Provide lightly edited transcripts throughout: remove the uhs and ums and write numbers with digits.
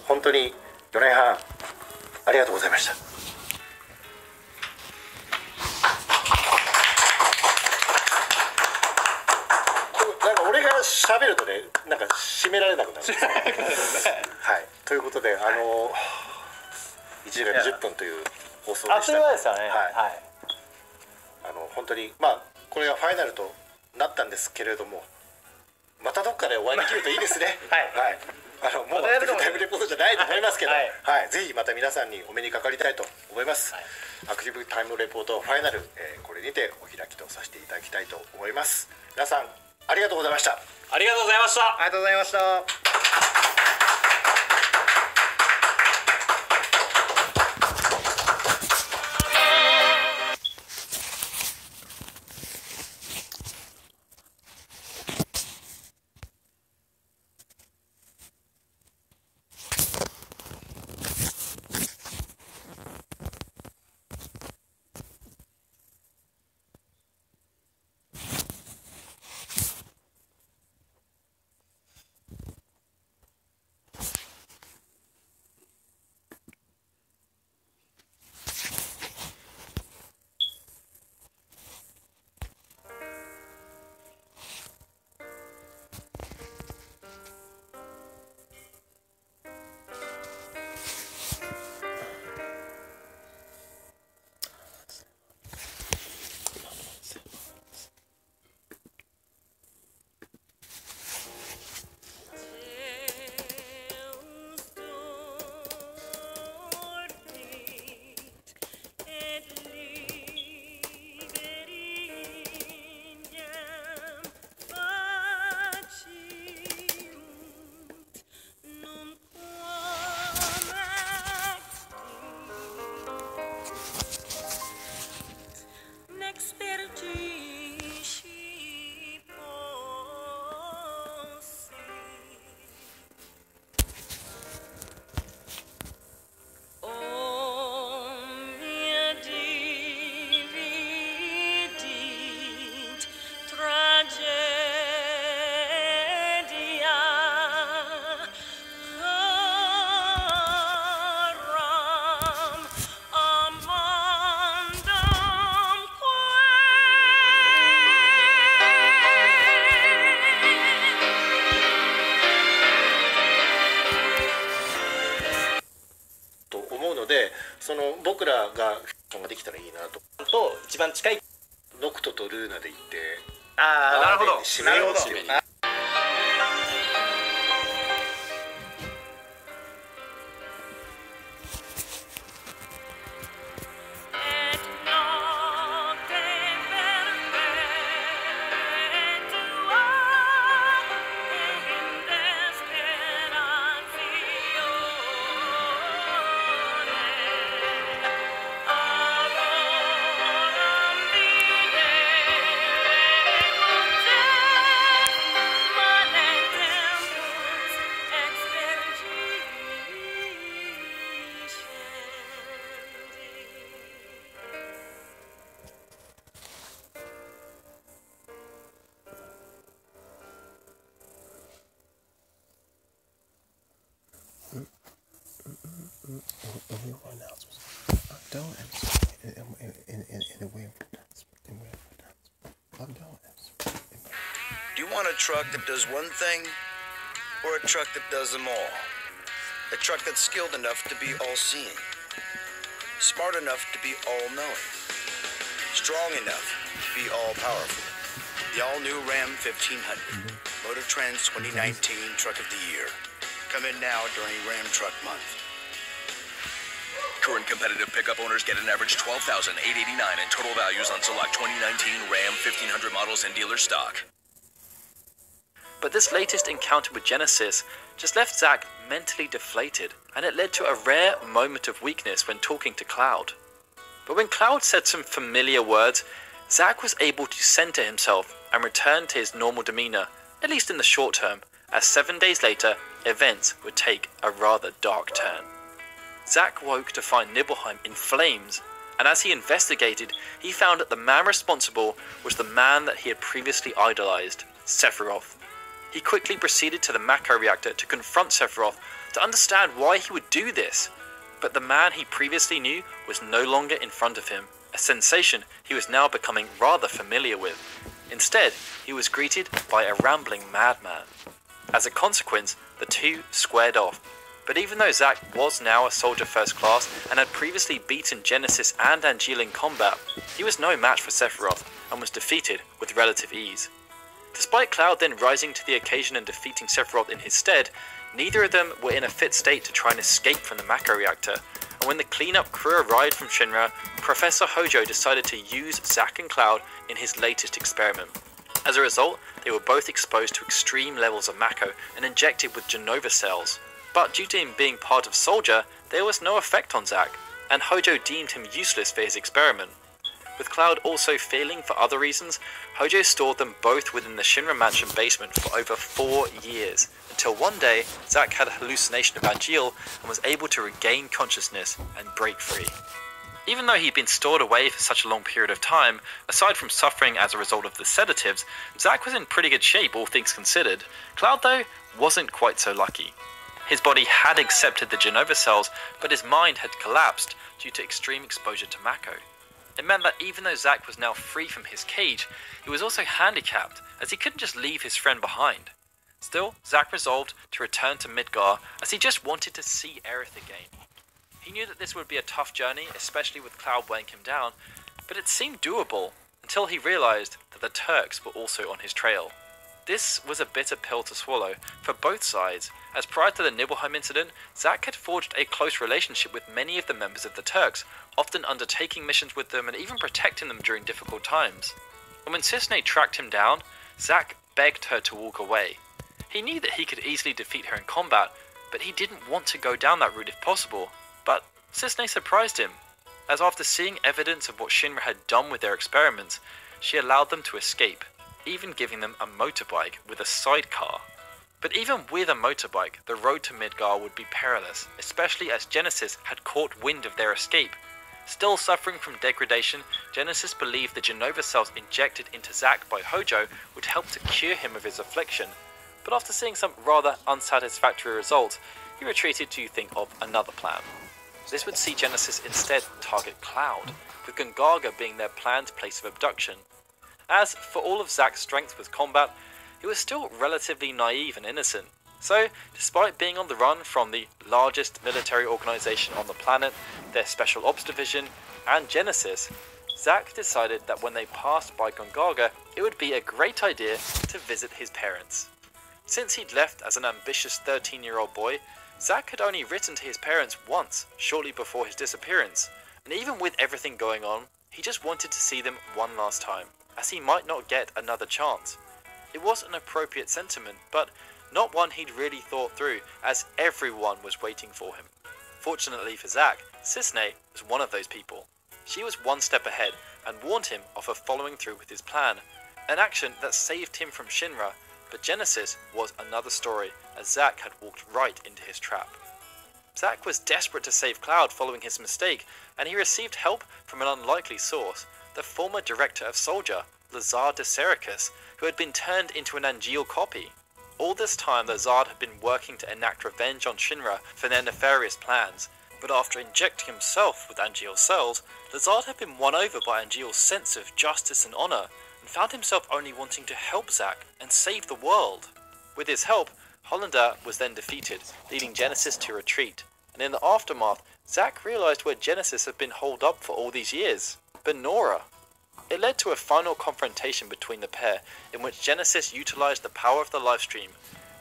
本当に4年半ありがとうございました。なんか俺が喋るとね、なんか締められなくなる。はい、ということで1時間20分という放送でした。あっという間ですよね。はい。本当にまあこれがファイナルとなったんですけれども、またどっかでお会いできるといいですね。はい。もうタイムレポートじゃないと思いますけど、はい、ぜひまた皆さんにお目にかかりたいと思います。アクティブタイムレポートファイナル、これにてお開きとさせていただきたいと思います。皆さんありがとうございました。ありがとうございました。ありがとうございました。僕らができたらいいなと。一番近いノクトとルーナで行って、なるほど。締めようっていう。Do you want a truck that does one thing, or a truck that does them all? A truck that's skilled enough to be all-seeing, smart enough to be all-knowing, strong enough to be all-powerful. The all-new Ram 1500, Motor Trend's 2019 Truck of the Year. Come in now during Ram Truck Month. Current competitive pickup owners get an average $12,889 in total values on select 2019 Ram 1500 models in dealer stock. But this latest encounter with Genesis just left Zack mentally deflated, and it led to a rare moment of weakness when talking to Cloud. But when Cloud said some familiar words, Zack was able to center himself and return to his normal demeanor, at least in the short term, as 7 days later, events would take a rather dark turn. Zack woke to find Nibelheim in flames, and as he investigated, he found that the man responsible was the man that he had previously idolized, Sephiroth. He quickly proceeded to the Mako reactor to confront Sephiroth, to understand why he would do this. But the man he previously knew was no longer in front of him, a sensation he was now becoming rather familiar with. Instead, he was greeted by a rambling madman. As a consequence, the two squared off. But even though Zack was now a soldier first class and had previously beaten Genesis and Angeal in combat, he was no match for Sephiroth and was defeated with relative ease. Despite Cloud then rising to the occasion and defeating Sephiroth in his stead, neither of them were in a fit state to try and escape from the Mako reactor, and when the cleanup crew arrived from Shinra, Professor Hojo decided to use Zack and Cloud in his latest experiment. As a result, they were both exposed to extreme levels of Mako and injected with Genova cells. But due to him being part of Soldier, there was no effect on Zack, and Hojo deemed him useless for his experiment. With Cloud also failing for other reasons, Hojo stored them both within the Shinra Mansion basement for over 4 years, until one day Zack had a hallucination of Angeal and was able to regain consciousness and break free. Even though he'd been stored away for such a long period of time, aside from suffering as a result of the sedatives, Zack was in pretty good shape, all things considered. Cloud, though, wasn't quite so lucky. His body had accepted the Genova cells, but his mind had collapsed due to extreme exposure to Mako. It meant that even though Zack was now free from his cage, he was also handicapped, as he couldn't just leave his friend behind. Still, Zack resolved to return to Midgar, as he just wanted to see Aerith again. He knew that this would be a tough journey, especially with Cloud weighing him down, but it seemed doable, until he realized that the Turks were also on his trail. This was a bitter pill to swallow for both sides, as prior to the Nibelheim incident, Zack had forged a close relationship with many of the members of the Turks, often undertaking missions with them and even protecting them during difficult times. And when Cissnei tracked him down, Zack begged her to walk away. He knew that he could easily defeat her in combat, but he didn't want to go down that route if possible. But Cissnei surprised him, as after seeing evidence of what Shinra had done with their experiments, she allowed them to escape, even giving them a motorbike with a sidecar. But even with a motorbike, the road to Midgar would be perilous, especially as Genesis had caught wind of their escape. Still suffering from degradation, Genesis believed the Genova cells injected into Zack by Hojo would help to cure him of his affliction, but after seeing some rather unsatisfactory results, he retreated to think of another plan. This would see Genesis instead target Cloud, with Gongaga being their planned place of abduction. As for all of Zack's strength with combat, he was still relatively naive and innocent. So, despite being on the run from the largest military organization on the planet, their Special Ops Division, and Genesis, Zack decided that when they passed by Gongaga, it would be a great idea to visit his parents. Since he'd left as an ambitious 13-year-old boy, Zack had only written to his parents once, shortly before his disappearance, and even with everything going on, he just wanted to see them one last time, as he might not get another chance. It was an appropriate sentiment, but not one he'd really thought through, as everyone was waiting for him. Fortunately for Zack, Cissnei was one of those people. She was one step ahead and warned him of her following through with his plan, an action that saved him from Shinra, but Genesis was another story, as Zack had walked right into his trap. Zack was desperate to save Cloud following his mistake, and he received help from an unlikely source, the former director of Soldier, Lazar de Sericus, who had been turned into an Angeal copy. All this time, Lazard had been working to enact revenge on Shinra for their nefarious plans, but after injecting himself with Angeal's cells, Lazard had been won over by Angeal's sense of justice and honor, and found himself only wanting to help Zack and save the world. With his help, Hollander was then defeated, leading Genesis to retreat, and in the aftermath, Zack realized where Genesis had been holed up for all these years: Benora. It led to a final confrontation between the pair, in which Genesis utilized the power of the livestream,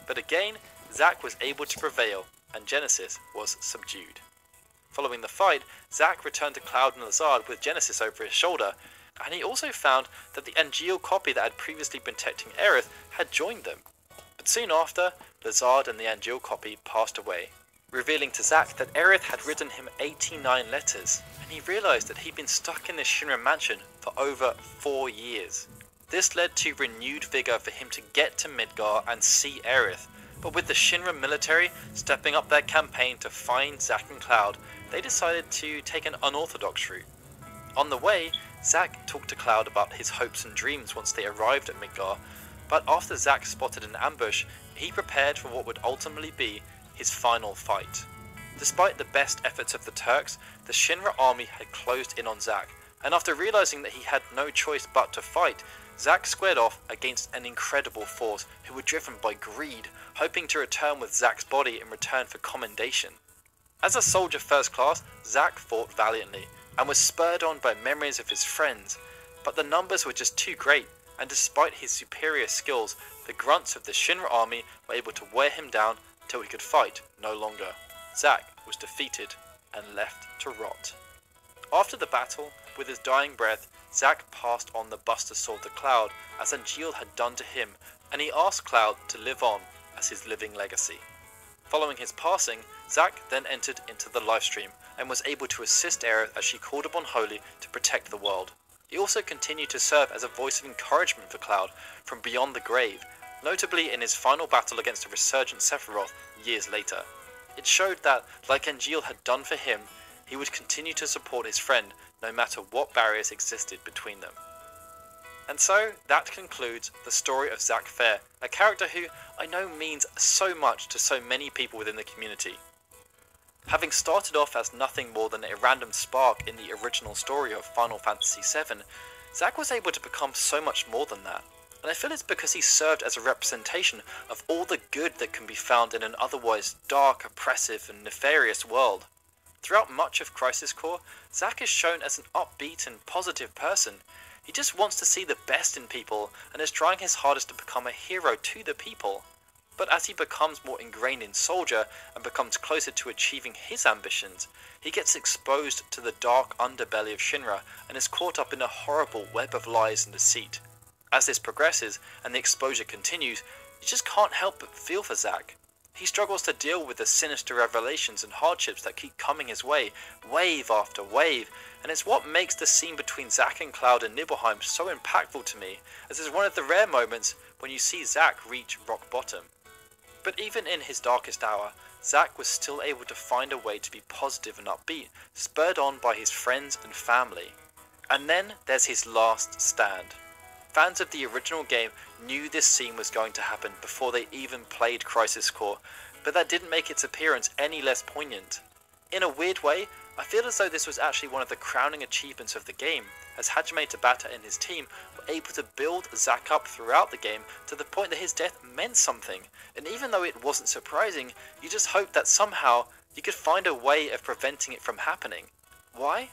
but again, Zack was able to prevail, and Genesis was subdued. Following the fight, Zack returned to Cloud and Lazard with Genesis over his shoulder, and he also found that the Angeal copy that had previously been protecting Aerith had joined them. But soon after, Lazard and the Angeal copy passed away, revealing to Zack that Aerith had written him 89 letters, and he realized that he'd been stuck in this Shinra mansion for over 4 years. This led to renewed vigor for him to get to Midgar and see Aerith, but with the Shinra military stepping up their campaign to find Zack and Cloud, they decided to take an unorthodox route. On the way, Zack talked to Cloud about his hopes and dreams once they arrived at Midgar, but after Zack spotted an ambush, he prepared for what would ultimately be his final fight. Despite the best efforts of the Turks, the Shinra army had closed in on Zack, and after realizing that he had no choice but to fight, Zack squared off against an incredible force who were driven by greed, hoping to return with Zack's body in return for commendation. As a soldier first class, Zack fought valiantly, and was spurred on by memories of his friends, but the numbers were just too great, and despite his superior skills, the grunts of the Shinra army were able to wear him down till he could fight no longer. Zack was defeated and left to rot. After the battle, with his dying breath, Zack passed on the Buster Sword to Cloud as Angeal had done to him, and he asked Cloud to live on as his living legacy. Following his passing, Zack then entered into the livestream and was able to assist Aerith as she called upon Holy to protect the world. He also continued to serve as a voice of encouragement for Cloud from beyond the grave, notably in his final battle against a resurgent Sephiroth years later. It showed that, like Angeal had done for him, he would continue to support his friend no matter what barriers existed between them. And so, that concludes the story of Zack Fair, a character who I know means so much to so many people within the community. Having started off as nothing more than a random spark in the original story of Final Fantasy VII, Zack was able to become so much more than that, and I feel it's because he served as a representation of all the good that can be found in an otherwise dark, oppressive, and nefarious world. Throughout much of Crisis Core, Zack is shown as an upbeat and positive person. He just wants to see the best in people and is trying his hardest to become a hero to the people. But as he becomes more ingrained in Soldier and becomes closer to achieving his ambitions, he gets exposed to the dark underbelly of Shinra and is caught up in a horrible web of lies and deceit. As this progresses and the exposure continues, you just can't help but feel for Zack. He struggles to deal with the sinister revelations and hardships that keep coming his way, wave after wave, and it's what makes the scene between Zack and Cloud in Nibelheim so impactful to me, as it's one of the rare moments when you see Zack reach rock bottom. But even in his darkest hour, Zack was still able to find a way to be positive and upbeat, spurred on by his friends and family. And then there's his last stand. Fans of the original game knew this scene was going to happen before they even played Crisis Core, but that didn't make its appearance any less poignant. In a weird way, I feel as though this was actually one of the crowning achievements of the game, as Hajime Tabata and his team were able to build Zack up throughout the game to the point that his death meant something, and even though it wasn't surprising, you just hoped that somehow you could find a way of preventing it from happening. Why?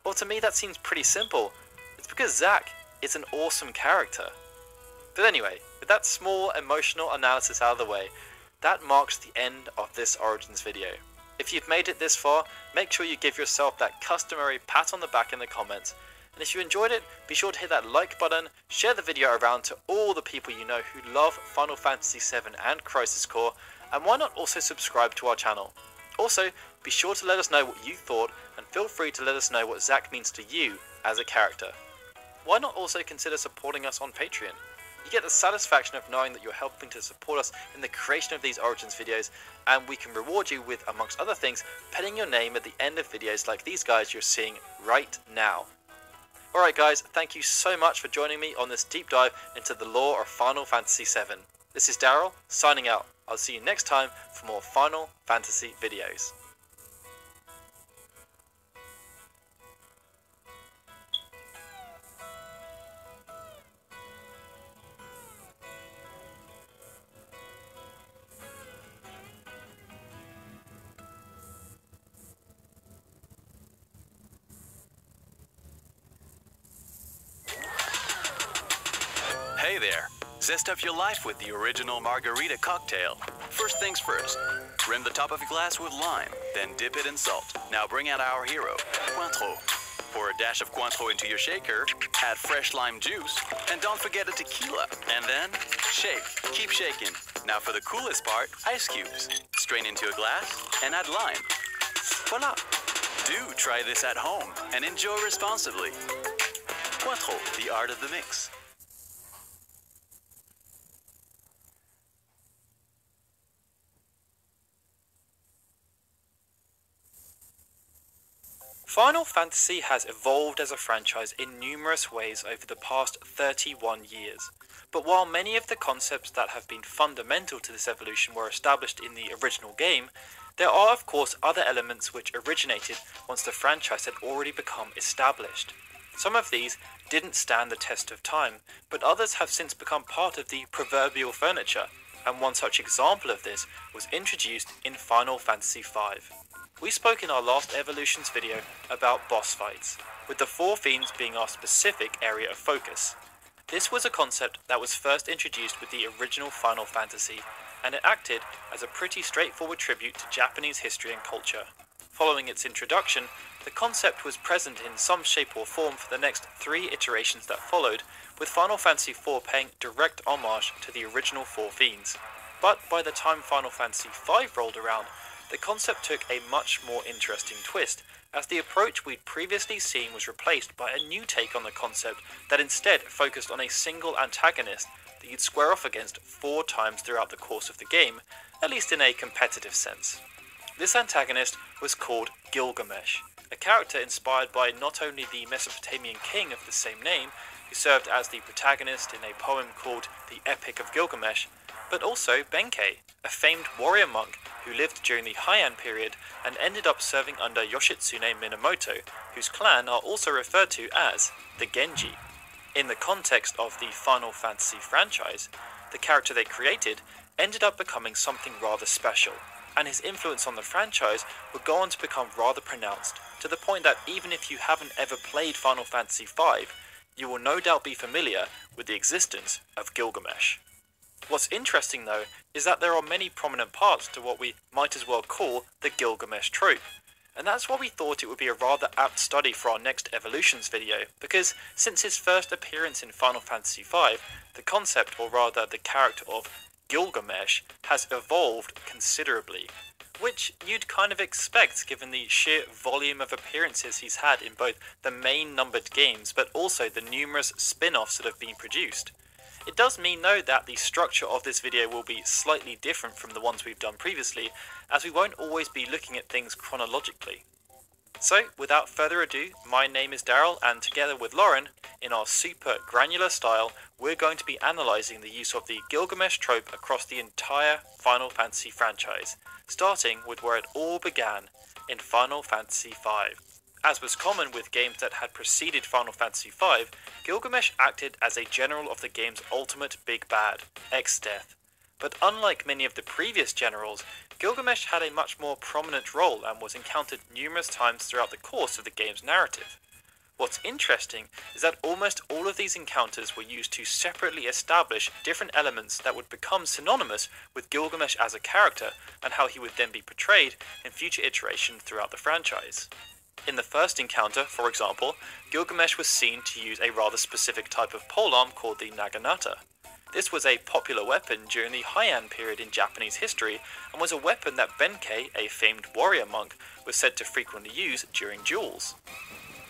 Well, to me that seems pretty simple. It's because Zack is an awesome character. But anyway, with that small emotional analysis out of the way, that marks the end of this Origins video. If you've made it this far, make sure you give yourself that customary pat on the back in the comments, and if you enjoyed it, be sure to hit that like button, share the video around to all the people you know who love Final Fantasy VII and Crisis Core, and why not also subscribe to our channel. Also, be sure to let us know what you thought, and feel free to let us know what Zack means to you as a character. Why not also consider supporting us on Patreon? You get the satisfaction of knowing that you're helping to support us in the creation of these Origins videos, and we can reward you with, amongst other things, penning your name at the end of videos like these guys you're seeing right now. Alright guys, thank you so much for joining me on this deep dive into the lore of Final Fantasy VII. This is Daryl, signing out. I'll see you next time for more Final Fantasy videos. Hey there! Zest up your life with the original margarita cocktail. First things first, rim the top of your glass with lime, then dip it in salt. Now bring out our hero, Cointreau. Pour a dash of Cointreau into your shaker, add fresh lime juice, and don't forget a tequila. And then, shake. Keep shaking. Now for the coolest part, ice cubes. Strain into a glass and add lime. Voila! Do try this at home and enjoy responsibly. Cointreau, the art of the mix. Final Fantasy has evolved as a franchise in numerous ways over the past 31 years, But while many of the concepts that have been fundamental to this evolution were established in the original game, there are of course other elements which originated once the franchise had already become established. Some of these didn't stand the test of time, but others have since become part of the proverbial furniture, and one such example of this was introduced in Final Fantasy V. We spoke in our last Evolutions video about boss fights, with the Four Fiends being our specific area of focus. This was a concept that was first introduced with the original Final Fantasy, and it acted as a pretty straightforward tribute to Japanese history and culture. Following its introduction, the concept was present in some shape or form for the next 3 iterations that followed, with Final Fantasy IV paying direct homage to the original Four Fiends. But by the time Final Fantasy V rolled around, the concept took a much more interesting twist, as the approach we'd previously seen was replaced by a new take on the concept that instead focused on a single antagonist that you'd square off against 4 times throughout the course of the game, at least in a competitive sense. This antagonist was called Gilgamesh, a character inspired by not only the Mesopotamian king of the same name, who served as the protagonist in a poem called the Epic of Gilgamesh, but also Benkei, a famed warrior monk who lived during the Heian period and ended up serving under Yoshitsune Minamoto, whose clan are also referred to as the Genji. In the context of the Final Fantasy franchise, the character they created ended up becoming something rather special, and his influence on the franchise would go on to become rather pronounced, to the point that even if you haven't ever played Final Fantasy V, you will no doubt be familiar with the existence of Gilgamesh. What's interesting though, is that there are many prominent parts to what we might as well call the Gilgamesh trope, and that's why we thought it would be a rather apt study for our next Evolutions video, because since his first appearance in Final Fantasy V, the concept, or rather the character of Gilgamesh, has evolved considerably, which you'd kind of expect given the sheer volume of appearances he's had in both the main numbered games but also the numerous spin-offs that have been produced. It does mean though that the structure of this video will be slightly different from the ones we've done previously, as we won't always be looking at things chronologically. So, without further ado, my name is Daryl, and together with Lauren, in our super granular style, we're going to be analysing the use of the Gilgamesh trope across the entire Final Fantasy franchise, starting with where it all began, in Final Fantasy V. As was common with games that had preceded Final Fantasy V, Gilgamesh acted as a general of the game's ultimate big bad, Exdeath. But unlike many of the previous generals, Gilgamesh had a much more prominent role and was encountered numerous times throughout the course of the game's narrative. What's interesting is that almost all of these encounters were used to separately establish different elements that would become synonymous with Gilgamesh as a character and how he would then be portrayed in future iterations throughout the franchise. In the first encounter, for example, Gilgamesh was seen to use a rather specific type of polearm called the Naginata. This was a popular weapon during the Heian period in Japanese history, and was a weapon that Benkei, a famed warrior monk, was said to frequently use during duels.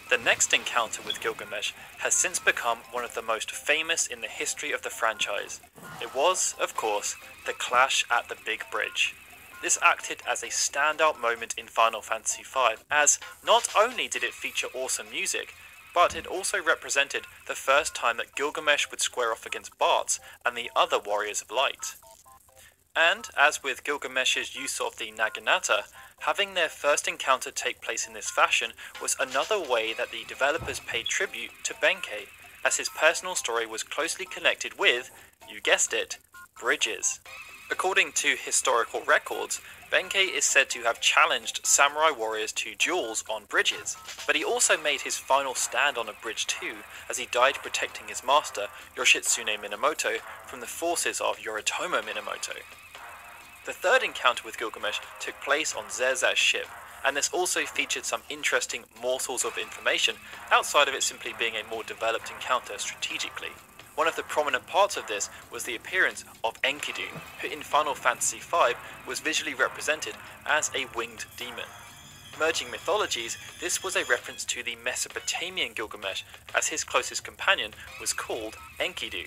The next encounter with Gilgamesh has since become one of the most famous in the history of the franchise. It was, of course, the clash at the Big Bridge. This acted as a standout moment in Final Fantasy V, as not only did it feature awesome music, but it also represented the first time that Gilgamesh would square off against Bartz and the other Warriors of Light. And, as with Gilgamesh's use of the Naginata, having their first encounter take place in this fashion was another way that the developers paid tribute to Benkei, as his personal story was closely connected with, you guessed it, bridges. According to historical records, Benkei is said to have challenged samurai warriors to duels on bridges, but he also made his final stand on a bridge too, as he died protecting his master, Yoshitsune Minamoto, from the forces of Yoritomo Minamoto. The third encounter with Gilgamesh took place on Zerza's ship, and this also featured some interesting morsels of information, outside of it simply being a more developed encounter strategically. One of the prominent parts of this was the appearance of Enkidu, who in Final Fantasy V was visually represented as a winged demon. Merging mythologies, this was a reference to the Mesopotamian Gilgamesh, as his closest companion was called Enkidu.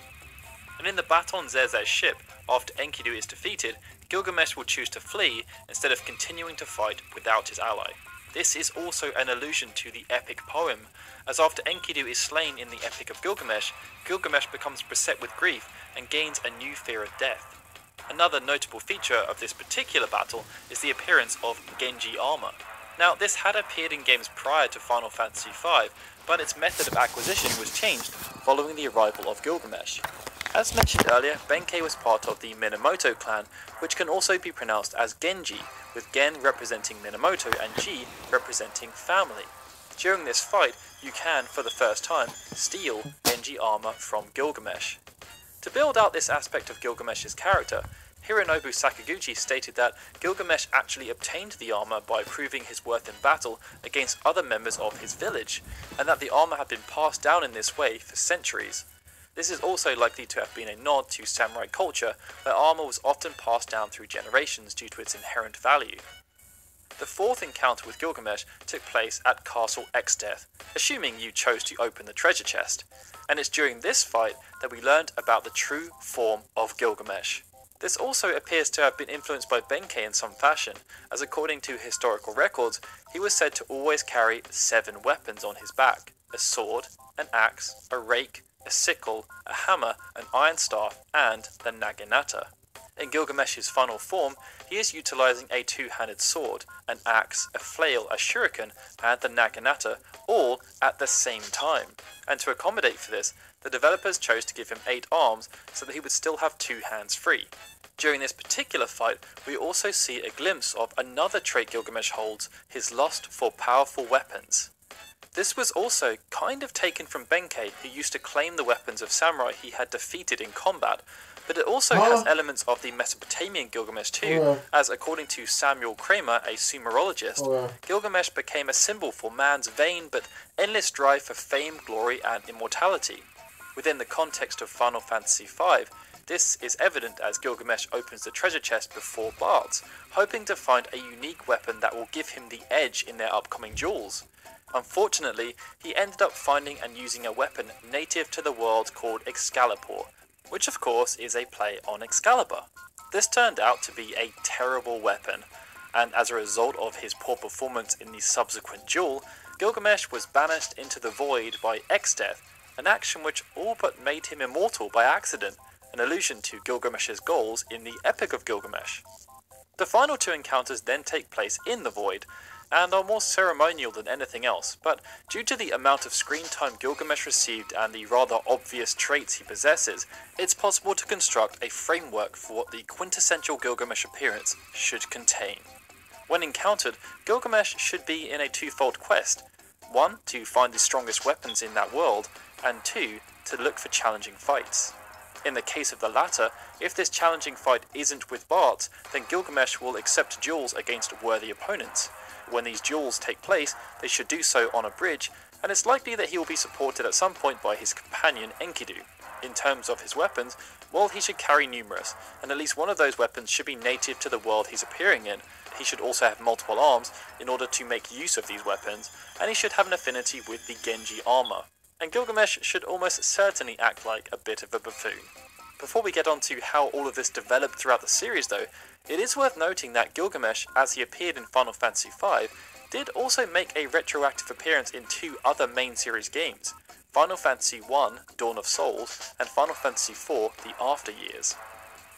And in the battle on Zerza's ship, after Enkidu is defeated, Gilgamesh will choose to flee instead of continuing to fight without his ally. This is also an allusion to the epic poem, as after Enkidu is slain in the Epic of Gilgamesh, Gilgamesh becomes beset with grief and gains a new fear of death. Another notable feature of this particular battle is the appearance of Genji armor. Now, this had appeared in games prior to Final Fantasy V, but its method of acquisition was changed following the arrival of Gilgamesh. As mentioned earlier, Benkei was part of the Minamoto clan, which can also be pronounced as Genji, with Gen representing Minamoto and Ji representing family. During this fight, you can, for the first time, steal Genji armor from Gilgamesh. To build out this aspect of Gilgamesh's character, Hironobu Sakaguchi stated that Gilgamesh actually obtained the armor by proving his worth in battle against other members of his village, and that the armor had been passed down in this way for centuries. This is also likely to have been a nod to samurai culture, where armor was often passed down through generations due to its inherent value. The fourth encounter with Gilgamesh took place at Castle Exdeath, assuming you chose to open the treasure chest, and it's during this fight that we learned about the true form of Gilgamesh. This also appears to have been influenced by Benkei in some fashion, as according to historical records, he was said to always carry 7 weapons on his back: a sword, an axe, a rake, a sickle, a hammer, an iron staff, and the naginata. In Gilgamesh's final form, he is utilizing a 2-handed sword, an axe, a flail, a shuriken, and the naginata, all at the same time. And to accommodate for this, the developers chose to give him 8 arms so that he would still have 2 hands free. During this particular fight, we also see a glimpse of another trait Gilgamesh holds, his lust for powerful weapons. This was also kind of taken from Benkei, who used to claim the weapons of samurai he had defeated in combat, but it also has elements of the Mesopotamian Gilgamesh too, as according to Samuel Kramer, a Sumerologist, Gilgamesh became a symbol for man's vain but endless drive for fame, glory, and immortality. Within the context of Final Fantasy V, this is evident as Gilgamesh opens the treasure chest before Bart's, hoping to find a unique weapon that will give him the edge in their upcoming duels. Unfortunately, he ended up finding and using a weapon native to the world called Excalibur, which of course is a play on Excalibur. This turned out to be a terrible weapon, and as a result of his poor performance in the subsequent duel, Gilgamesh was banished into the void by Exdeath, an action which all but made him immortal by accident, an allusion to Gilgamesh's goals in the Epic of Gilgamesh. The final 2 encounters then take place in the void, and are more ceremonial than anything else, but due to the amount of screen time Gilgamesh received and the rather obvious traits he possesses, it's possible to construct a framework for what the quintessential Gilgamesh appearance should contain. When encountered, Gilgamesh should be in a 2-fold quest: 1, to find the strongest weapons in that world, and 2, to look for challenging fights. In the case of the latter, if this challenging fight isn't with Bart, then Gilgamesh will accept duels against worthy opponents. When these duels take place, they should do so on a bridge, and it's likely that he will be supported at some point by his companion Enkidu. In terms of his weapons, well, he should carry numerous, and at least one of those weapons should be native to the world he's appearing in. He should also have multiple arms in order to make use of these weapons, and he should have an affinity with the Genji armor. And Gilgamesh should almost certainly act like a bit of a buffoon. Before we get on to how all of this developed throughout the series though, it is worth noting that Gilgamesh, as he appeared in Final Fantasy V, did also make a retroactive appearance in 2 other main series games, Final Fantasy I, Dawn of Souls, and Final Fantasy IV, The After Years.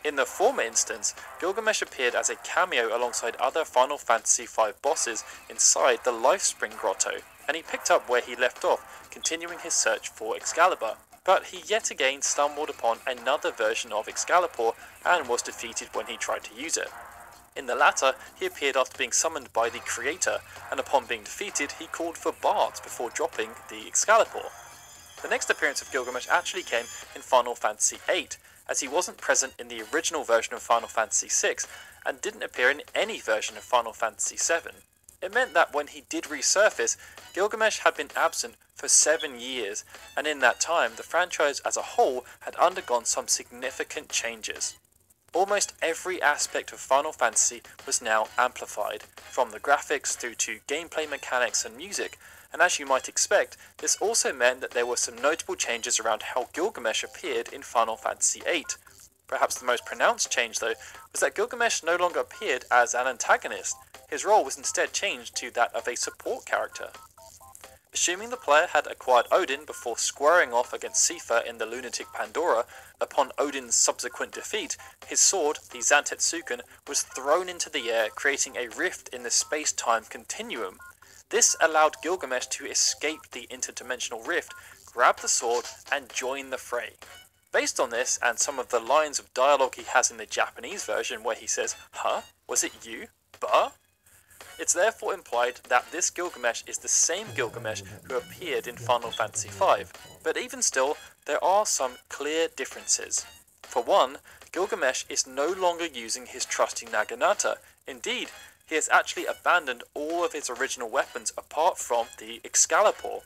In the former instance, Gilgamesh appeared as a cameo alongside other Final Fantasy V bosses inside the Lifespring Grotto, and he picked up where he left off, continuing his search for Excalibur. But he yet again stumbled upon another version of Excalibur and was defeated when he tried to use it. In the latter, he appeared after being summoned by the Creator, and upon being defeated, he called for Bart before dropping the Excalibur. The next appearance of Gilgamesh actually came in Final Fantasy VIII, as he wasn't present in the original version of Final Fantasy VI, and didn't appear in any version of Final Fantasy VII. It meant that when he did resurface, Gilgamesh had been absent for 7 years, and in that time the franchise as a whole had undergone some significant changes. Almost every aspect of Final Fantasy was now amplified, from the graphics through to gameplay mechanics and music, and as you might expect, this also meant that there were some notable changes around how Gilgamesh appeared in Final Fantasy VIII. Perhaps the most pronounced change though was that Gilgamesh no longer appeared as an antagonist. his role was instead changed to that of a support character. Assuming the player had acquired Odin before squaring off against Seifer in the Lunatic Pandora, upon Odin's subsequent defeat, his sword, the Zantetsuken, was thrown into the air, creating a rift in the space-time continuum. This allowed Gilgamesh to escape the interdimensional rift, grab the sword, and join the fray. Based on this, and some of the lines of dialogue he has in the Japanese version where he says, "Huh? Was it you? Bah?" It's therefore implied that this Gilgamesh is the same Gilgamesh who appeared in Final Fantasy V, but even still, there are some clear differences. For one, Gilgamesh is no longer using his trusty Naginata. Indeed, he has actually abandoned all of his original weapons apart from the Excalibur.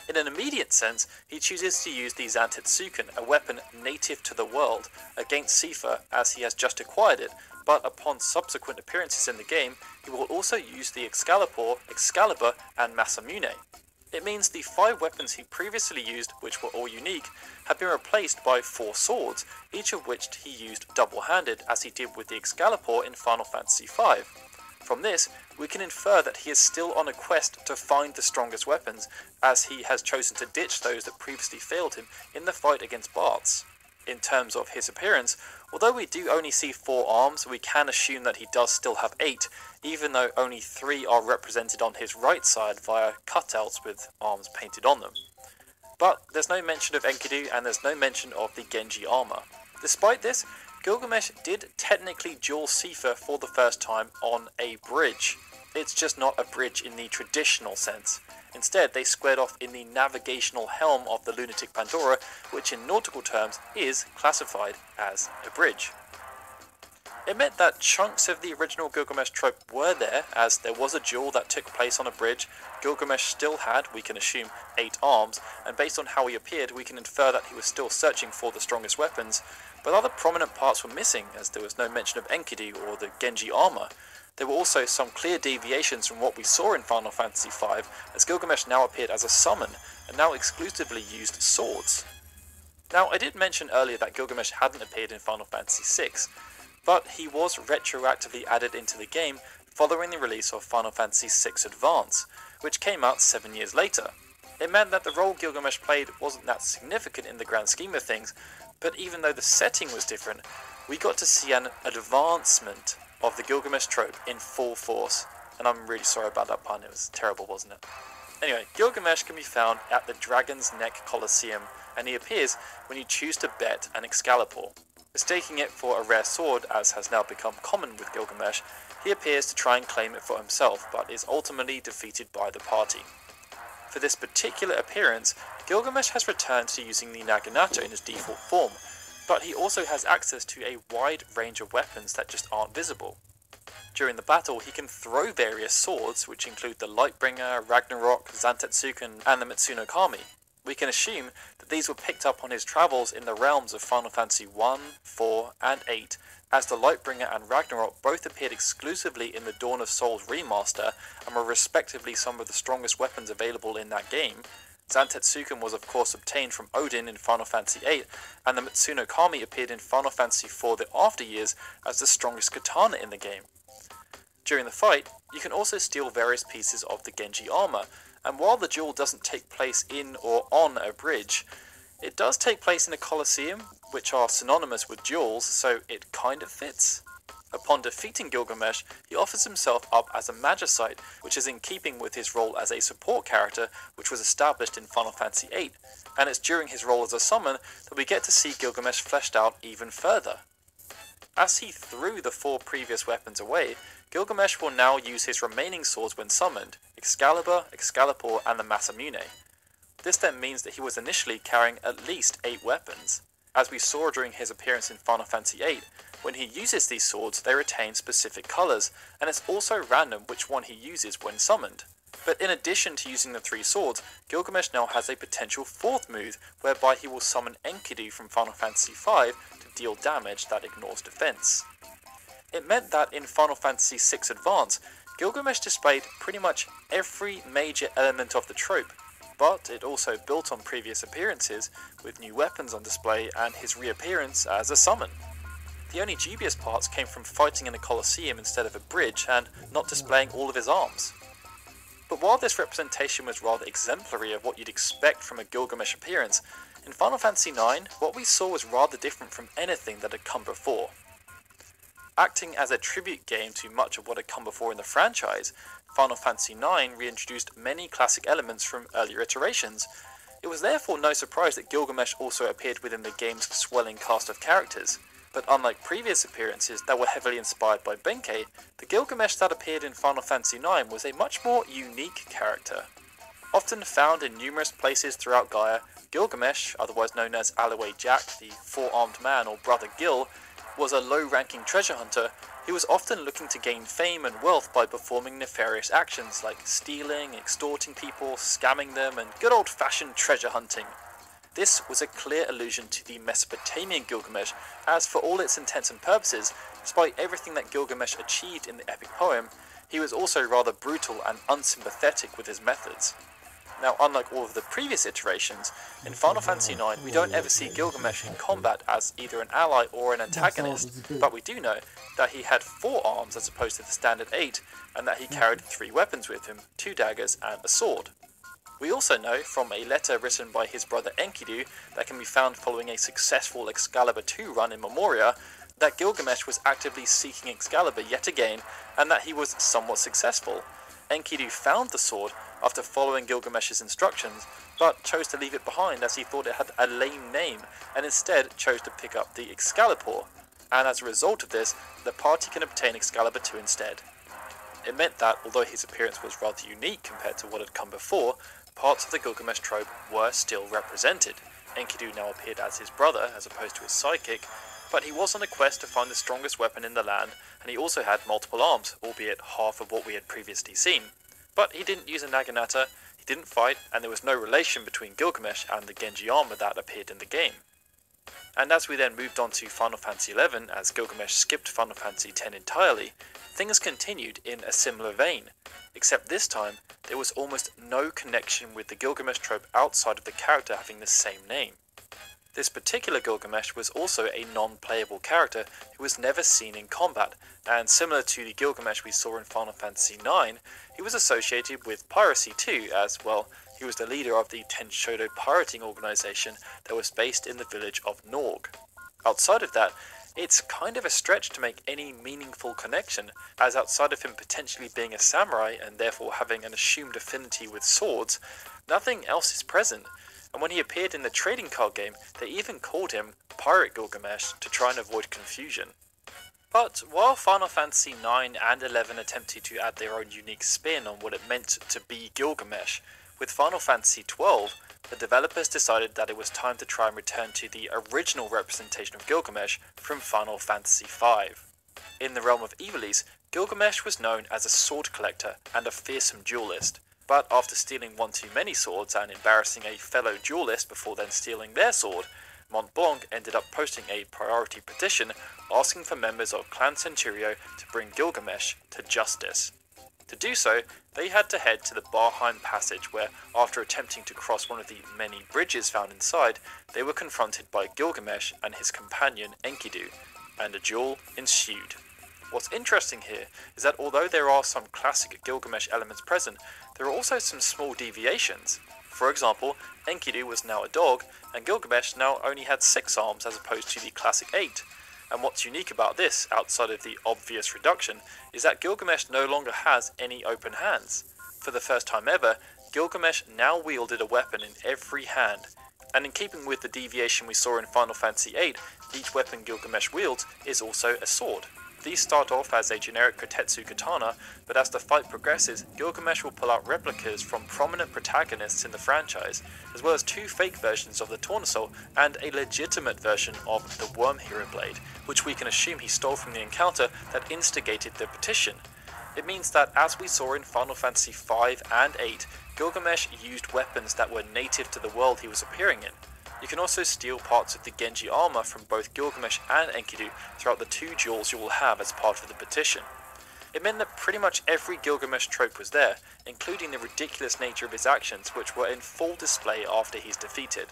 In an immediate sense, he chooses to use the Zantetsuken, a weapon native to the world, against Seifer as he has just acquired it, but upon subsequent appearances in the game, he will also use the Excalibur, and Masamune. It means the 5 weapons he previously used, which were all unique, have been replaced by 4 swords, each of which he used double-handed as he did with the Excalibur in Final Fantasy V. From this, we can infer that he is still on a quest to find the strongest weapons, as he has chosen to ditch those that previously failed him in the fight against Bartz. In terms of his appearance, although we do only see 4 arms, we can assume that he does still have 8, even though only 3 are represented on his right side via cutouts with arms painted on them. But there's no mention of Enkidu and there's no mention of the Genji armor. Despite this, Gilgamesh did technically duel Seifer for the first time on a bridge. It's just not a bridge in the traditional sense. Instead, they squared off in the navigational helm of the Lunatic Pandora, which in nautical terms is classified as a bridge. It meant that chunks of the original Gilgamesh trope were there, as there was a duel that took place on a bridge. Gilgamesh still had, we can assume, 8 arms, and based on how he appeared, we can infer that he was still searching for the strongest weapons, but other prominent parts were missing, as there was no mention of Enkidu or the Genji armor. There were also some clear deviations from what we saw in Final Fantasy V, as Gilgamesh now appeared as a summon, and now exclusively used swords. Now, I did mention earlier that Gilgamesh hadn't appeared in Final Fantasy VI, but he was retroactively added into the game following the release of Final Fantasy VI Advance, which came out 7 years later. It meant that the role Gilgamesh played wasn't that significant in the grand scheme of things, but even though the setting was different, we got to see an advancement of the Gilgamesh trope in full force, and I'm really sorry about that pun, it was terrible, wasn't it? Anyway, Gilgamesh can be found at the Dragon's Neck Colosseum, and he appears when you choose to bet an Excalibur. Mistaking it for a rare sword, as has now become common with Gilgamesh, he appears to try and claim it for himself, but is ultimately defeated by the party. For this particular appearance, Gilgamesh has returned to using the Naginata in his default form, but he also has access to a wide range of weapons that just aren't visible. During the battle, he can throw various swords, which include the Lightbringer, Ragnarok, Zantetsuken, and the Mitsuno Kami. We can assume that these were picked up on his travels in the realms of Final Fantasy 1, 4, and 8, as the Lightbringer and Ragnarok both appeared exclusively in the Dawn of Souls remaster and were respectively some of the strongest weapons available in that game. Zantetsuken was of course obtained from Odin in Final Fantasy VIII, and the Mitsuno Kami appeared in Final Fantasy IV the After Years as the strongest katana in the game. During the fight, you can also steal various pieces of the Genji armor, and while the duel doesn't take place in or on a bridge, it does take place in a Colosseum, which are synonymous with duels, so it kind of fits. Upon defeating Gilgamesh, he offers himself up as a Magicite, which is in keeping with his role as a support character, which was established in Final Fantasy VIII, and it's during his role as a summon that we get to see Gilgamesh fleshed out even further. As he threw the 4 previous weapons away, Gilgamesh will now use his remaining swords when summoned, Excalibur, and the Masamune. This then means that he was initially carrying at least 8 weapons. As we saw during his appearance in Final Fantasy VIII, when he uses these swords they retain specific colours, and it's also random which one he uses when summoned. But in addition to using the 3 swords, Gilgamesh now has a potential 4th move, whereby he will summon Enkidu from Final Fantasy V to deal damage that ignores defense. It meant that in Final Fantasy VI Advance, Gilgamesh displayed pretty much every major element of the trope, but it also built on previous appearances, with new weapons on display and his reappearance as a summon. the only dubious parts came from fighting in a Colosseum instead of a bridge and not displaying all of his arms. But while this representation was rather exemplary of what you'd expect from a Gilgamesh appearance, in Final Fantasy IX, what we saw was rather different from anything that had come before. Acting as a tribute game to much of what had come before in the franchise, Final Fantasy IX reintroduced many classic elements from earlier iterations. It was therefore no surprise that Gilgamesh also appeared within the game's swelling cast of characters. But unlike previous appearances that were heavily inspired by Benkei, the Gilgamesh that appeared in Final Fantasy IX was a much more unique character. Often found in numerous places throughout Gaia, Gilgamesh, otherwise known as Alloway Jack, the four-armed man or Brother Gil, was a low-ranking treasure hunter who was often looking to gain fame and wealth by performing nefarious actions like stealing, extorting people, scamming them, and good old-fashioned treasure hunting. This was a clear allusion to the Mesopotamian Gilgamesh, as for all its intents and purposes, despite everything that Gilgamesh achieved in the epic poem, he was also rather brutal and unsympathetic with his methods. Now, unlike all of the previous iterations, in Final Fantasy IX we don't ever see Gilgamesh in combat as either an ally or an antagonist, but we do know that he had 4 arms as opposed to the standard 8, and that he carried 3 weapons with him, 2 daggers and a sword. We also know from a letter written by his brother Enkidu that can be found following a successful Excalibur II run in Memoria that Gilgamesh was actively seeking Excalibur yet again and that he was somewhat successful. Enkidu found the sword after following Gilgamesh's instructions, but chose to leave it behind as he thought it had a lame name and instead chose to pick up the Excalibur, and as a result of this, the party can obtain Excalibur II instead. It meant that, although his appearance was rather unique compared to what had come before, parts of the Gilgamesh trope were still represented. Enkidu now appeared as his brother, as opposed to his sidekick, but he was on a quest to find the strongest weapon in the land, and he also had multiple arms, albeit half of what we had previously seen. But he didn't use a Naginata, he didn't fight, and there was no relation between Gilgamesh and the Genji armor that appeared in the game. And as we then moved on to Final Fantasy XI, as Gilgamesh skipped Final Fantasy X entirely, things continued in a similar vein, except this time there was almost no connection with the Gilgamesh trope outside of the character having the same name. This particular Gilgamesh was also a non-playable character who was never seen in combat, and similar to the Gilgamesh we saw in Final Fantasy IX, he was associated with piracy too, as well, he was the leader of the Tenshodo pirating organization that was based in the village of Norg. Outside of that, it's kind of a stretch to make any meaningful connection, as outside of him potentially being a samurai and therefore having an assumed affinity with swords, nothing else is present. And when he appeared in the trading card game, they even called him Pirate Gilgamesh to try and avoid confusion. But while Final Fantasy IX and XI attempted to add their own unique spin on what it meant to be Gilgamesh, with Final Fantasy XII, the developers decided that it was time to try and return to the original representation of Gilgamesh from Final Fantasy V. In the realm of Ivalice, Gilgamesh was known as a sword collector and a fearsome duelist. But after stealing one too many swords and embarrassing a fellow duelist before then stealing their sword, Mont Blanc ended up posting a priority petition asking for members of Clan Centurio to bring Gilgamesh to justice. To do so, they had to head to the Barheim Passage where, after attempting to cross one of the many bridges found inside, they were confronted by Gilgamesh and his companion Enkidu, and a duel ensued. What's interesting here is that although there are some classic Gilgamesh elements present, there are also some small deviations. For example, Enkidu was now a dog, and Gilgamesh now only had 6 arms as opposed to the classic 8. And what's unique about this, outside of the obvious reduction, is that Gilgamesh no longer has any open hands. For the first time ever, Gilgamesh now wielded a weapon in every hand. And in keeping with the deviation we saw in Final Fantasy VIII, each weapon Gilgamesh wields is also a sword. These start off as a generic Kotetsu katana, but as the fight progresses, Gilgamesh will pull out replicas from prominent protagonists in the franchise, as well as 2 fake versions of the Tournesol and a legitimate version of the Worm Hero Blade, which we can assume he stole from the encounter that instigated the petition. It means that, as we saw in Final Fantasy V and VIII, Gilgamesh used weapons that were native to the world he was appearing in. You can also steal parts of the Genji armor from both Gilgamesh and Enkidu throughout the 2 duels you will have as part of the petition. It meant that pretty much every Gilgamesh trope was there, including the ridiculous nature of his actions, which were in full display after he's defeated.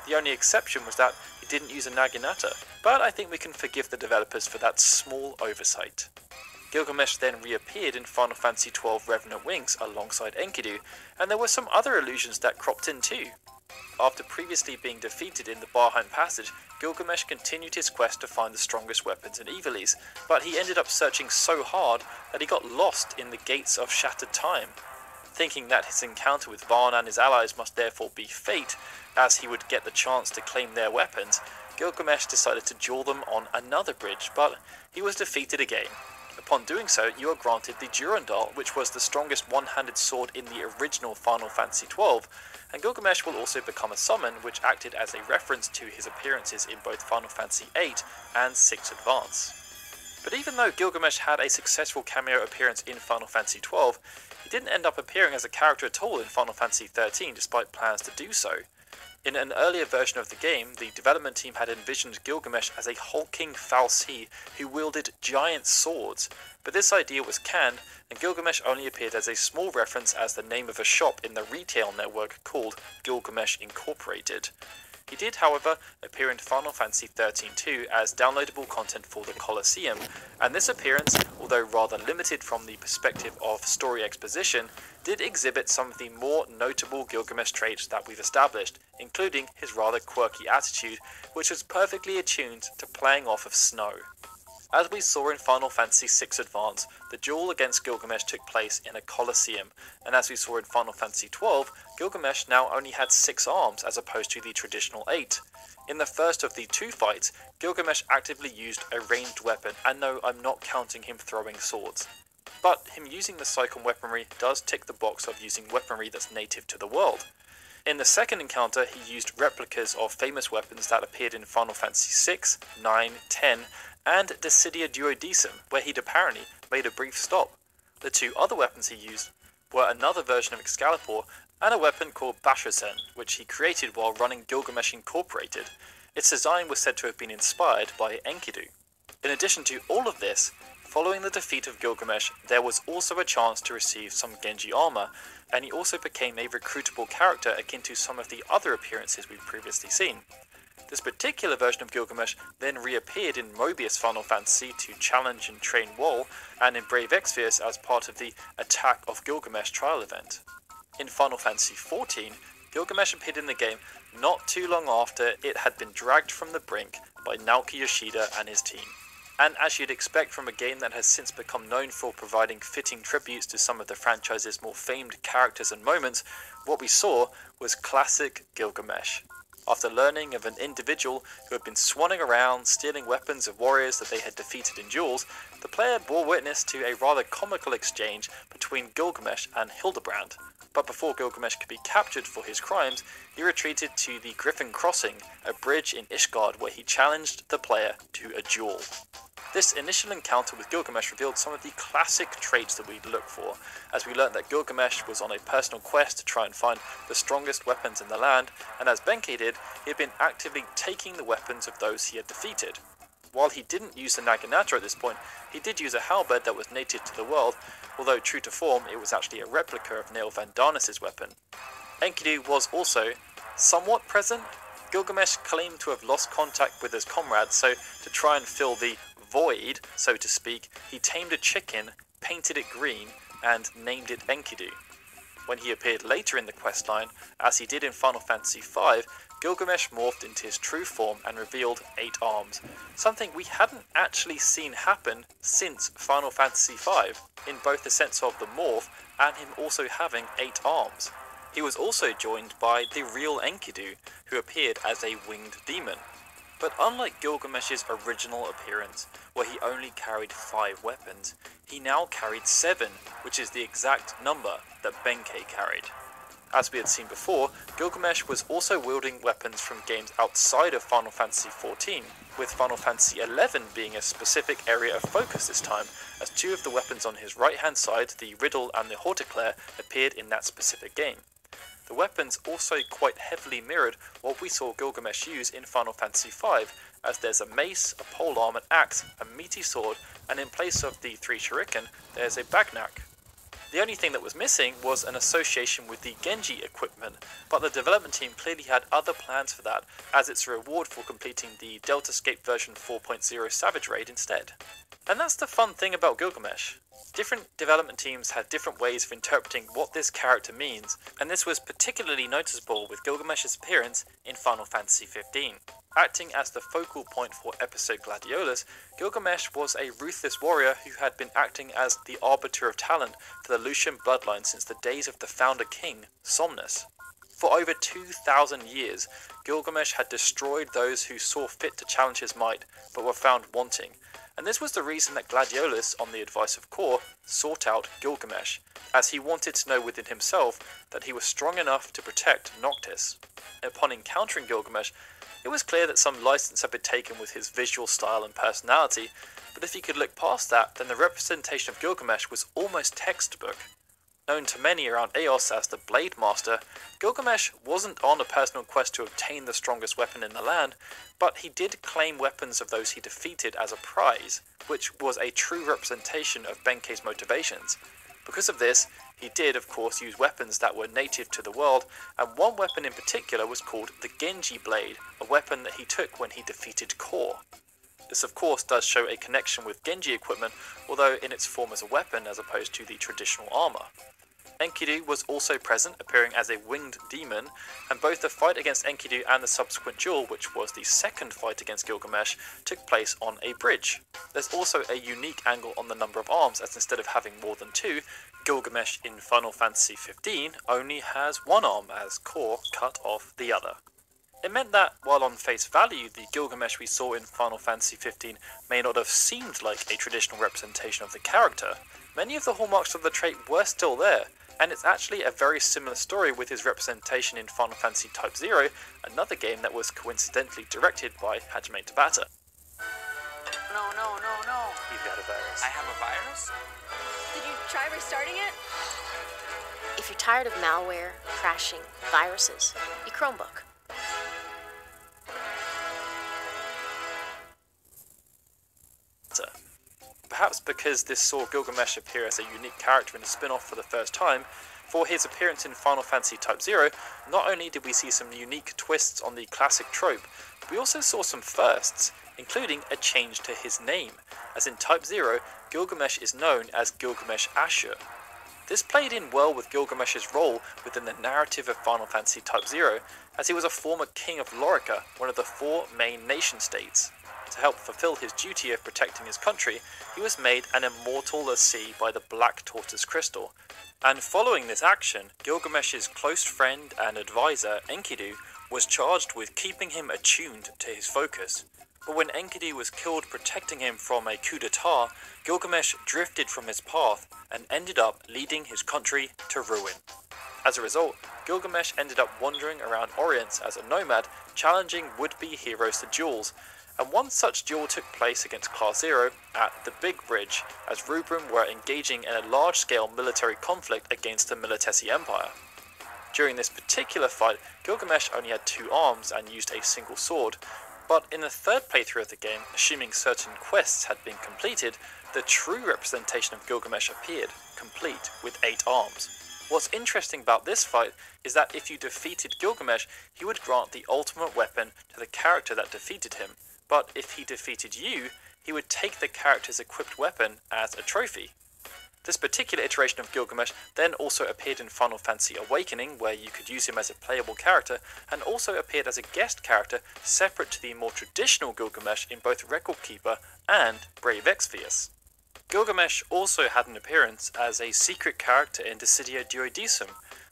The only exception was that he didn't use a Naginata, but I think we can forgive the developers for that small oversight. Gilgamesh then reappeared in Final Fantasy XII Revenant Wings alongside Enkidu, and there were some other illusions that cropped in too. After previously being defeated in the Barheim Passage, Gilgamesh continued his quest to find the strongest weapons in Ivalice, but he ended up searching so hard that he got lost in the Gates of Shattered Time. Thinking that his encounter with Varn and his allies must therefore be fate, as he would get the chance to claim their weapons, Gilgamesh decided to duel them on another bridge, but he was defeated again. Upon doing so, you are granted the Durandal, which was the strongest one-handed sword in the original Final Fantasy XII, and Gilgamesh will also become a summon, which acted as a reference to his appearances in both Final Fantasy VIII and 6 Advance. But even though Gilgamesh had a successful cameo appearance in Final Fantasy XII, he didn't end up appearing as a character at all in Final Fantasy XIII despite plans to do so. In an earlier version of the game, the development team had envisioned Gilgamesh as a hulking fal'Cie who wielded giant swords, but this idea was canned, and Gilgamesh only appeared as a small reference as the name of a shop in the retail network called Gilgamesh Incorporated. He did, however, appear in Final Fantasy XIII-2 as downloadable content for the Colosseum, and this appearance, although rather limited from the perspective of story exposition, did exhibit some of the more notable Gilgamesh traits that we've established, including his rather quirky attitude, which was perfectly attuned to playing off of snow. As we saw in Final Fantasy VI Advance, the duel against Gilgamesh took place in a Colosseum, and as we saw in Final Fantasy XII, Gilgamesh now only had 6 arms as opposed to the traditional 8. In the first of the 2 fights, Gilgamesh actively used a ranged weapon, and no, I'm not counting him throwing swords. But him using the Psychon weaponry does tick the box of using weaponry that's native to the world. In the second encounter, he used replicas of famous weapons that appeared in Final Fantasy VI, 9, 10, and Dissidia Duodecim, where he'd apparently made a brief stop. The 2 other weapons he used were another version of Excalibur and a weapon called Bashosen, which he created while running Gilgamesh Incorporated. Its design was said to have been inspired by Enkidu. In addition to all of this, following the defeat of Gilgamesh, there was also a chance to receive some Genji armor, and he also became a recruitable character akin to some of the other appearances we've previously seen. This particular version of Gilgamesh then reappeared in Mobius Final Fantasy to challenge and train Wall, and in Brave Exvius as part of the Attack of Gilgamesh trial event. In Final Fantasy XIV, Gilgamesh appeared in the game not too long after it had been dragged from the brink by Naoki Yoshida and his team. And as you'd expect from a game that has since become known for providing fitting tributes to some of the franchise's more famed characters and moments, what we saw was classic Gilgamesh. After learning of an individual who had been swanning around stealing weapons of warriors that they had defeated in duels, the player bore witness to a rather comical exchange between Gilgamesh and Hildebrand. But before Gilgamesh could be captured for his crimes, he retreated to the Griffin Crossing, a bridge in Ishgard where he challenged the player to a duel. This initial encounter with Gilgamesh revealed some of the classic traits that we'd look for, as we learnt that Gilgamesh was on a personal quest to try and find the strongest weapons in the land, and as Benkei did, he had been actively taking the weapons of those he had defeated. While he didn't use the Naginata at this point, he did use a halberd that was native to the world, although true to form, it was actually a replica of Neil Vandarnis' weapon. Enkidu was also somewhat present. Gilgamesh claimed to have lost contact with his comrades, so to try and fill the void, so to speak, he tamed a chicken, painted it green, and named it Enkidu. When he appeared later in the questline, as he did in Final Fantasy V, Gilgamesh morphed into his true form and revealed 8 arms, something we hadn't actually seen happen since Final Fantasy V, in both the sense of the morph and him also having 8 arms. He was also joined by the real Enkidu, who appeared as a winged demon. But unlike Gilgamesh's original appearance, where he only carried 5 weapons, he now carried 7, which is the exact number that Benkei carried. As we had seen before, Gilgamesh was also wielding weapons from games outside of Final Fantasy XIV, with Final Fantasy XI being a specific area of focus this time, as 2 of the weapons on his right-hand side, the Riddle and the Hauteclair, appeared in that specific game. The weapons also quite heavily mirrored what we saw Gilgamesh use in Final Fantasy V, as there's a mace, a polearm, an axe, a meaty sword, and in place of the 3 shuriken, there's a bagnak. The only thing that was missing was an association with the Genji equipment, but the development team clearly had other plans for that, as it's a reward for completing the Deltascape version 4.0 Savage Raid instead. And that's the fun thing about Gilgamesh. Different development teams had different ways of interpreting what this character means, and this was particularly noticeable with Gilgamesh's appearance in Final Fantasy XV. Acting as the focal point for episode Gladiolus, Gilgamesh was a ruthless warrior who had been acting as the arbiter of talent for the Lucian bloodline since the days of the founder king, Somnus. For over 2,000 years, Gilgamesh had destroyed those who saw fit to challenge his might, but were found wanting. And this was the reason that Gladiolus, on the advice of Kor, sought out Gilgamesh, as he wanted to know within himself that he was strong enough to protect Noctis. Upon encountering Gilgamesh, it was clear that some license had been taken with his visual style and personality, but if he could look past that, then the representation of Gilgamesh was almost textbook. Known to many around Eos as the Blade Master, Gilgamesh wasn't on a personal quest to obtain the strongest weapon in the land, but he did claim weapons of those he defeated as a prize, which was a true representation of Benkei's motivations. Because of this, he did of course use weapons that were native to the world, and one weapon in particular was called the Genji Blade, a weapon that he took when he defeated Kor. This of course does show a connection with Genji equipment, although in its form as a weapon as opposed to the traditional armor. Enkidu was also present, appearing as a winged demon, and both the fight against Enkidu and the subsequent duel, which was the second fight against Gilgamesh, took place on a bridge. There's also a unique angle on the number of arms, as instead of having more than two, Gilgamesh in Final Fantasy XV only has one arm, as Kor cut off the other. It meant that, while on face value the Gilgamesh we saw in Final Fantasy XV may not have seemed like a traditional representation of the character, many of the hallmarks of the trait were still there, and it's actually a very similar story with his representation in Final Fantasy Type 0, another game that was coincidentally directed by Hajime Tabata. No. You've got a virus. I have a virus? Did you try restarting it? If you're tired of malware, crashing, viruses, you Chromebook. Perhaps because this saw Gilgamesh appear as a unique character in a spin-off for the first time, for his appearance in Final Fantasy Type 0, not only did we see some unique twists on the classic trope, but we also saw some firsts, including a change to his name, as in Type 0, Gilgamesh is known as Gilgamesh Ashur. This played in well with Gilgamesh's role within the narrative of Final Fantasy Type 0, as he was a former king of Lorica, one of the 4 main nation-states. To help fulfill his duty of protecting his country, he was made an immortal at sea by the Black Tortoise Crystal. And following this action, Gilgamesh's close friend and advisor, Enkidu, was charged with keeping him attuned to his focus. But when Enkidu was killed protecting him from a coup d'etat, Gilgamesh drifted from his path and ended up leading his country to ruin. As a result, Gilgamesh ended up wandering around Orient as a nomad, challenging would-be heroes to duels, and one such duel took place against Class 0 at the Big Bridge, as Rubrum were engaging in a large-scale military conflict against the Militesi Empire. During this particular fight, Gilgamesh only had 2 arms and used a single sword, but in the third playthrough of the game, assuming certain quests had been completed, the true representation of Gilgamesh appeared, complete with 8 arms. What's interesting about this fight is that if you defeated Gilgamesh, he would grant the ultimate weapon to the character that defeated him, but if he defeated you, he would take the character's equipped weapon as a trophy. This particular iteration of Gilgamesh then also appeared in Final Fantasy Awakening, where you could use him as a playable character, and also appeared as a guest character separate to the more traditional Gilgamesh in both Record Keeper and Brave Exvius. Gilgamesh also had an appearance as a secret character in Dissidia Duodecim,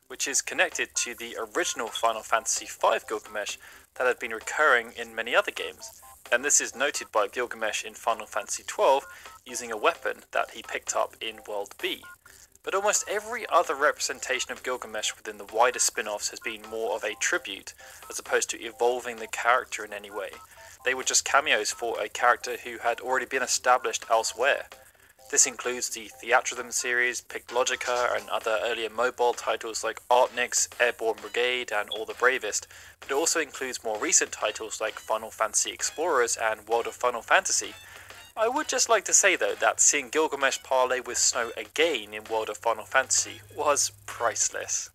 which is connected to the original Final Fantasy V Gilgamesh that had been recurring in many other games. And this is noted by Gilgamesh in Final Fantasy XII using a weapon that he picked up in World B. But almost every other representation of Gilgamesh within the wider spin-offs has been more of a tribute, as opposed to evolving the character in any way. They were just cameos for a character who had already been established elsewhere. This includes the Theatrhythm series, Pictologica, and other earlier mobile titles like Artnix, Airborne Brigade, and All the Bravest, but it also includes more recent titles like Final Fantasy Explorers and World of Final Fantasy. I would just like to say though that seeing Gilgamesh parlay with Snow again in World of Final Fantasy was priceless.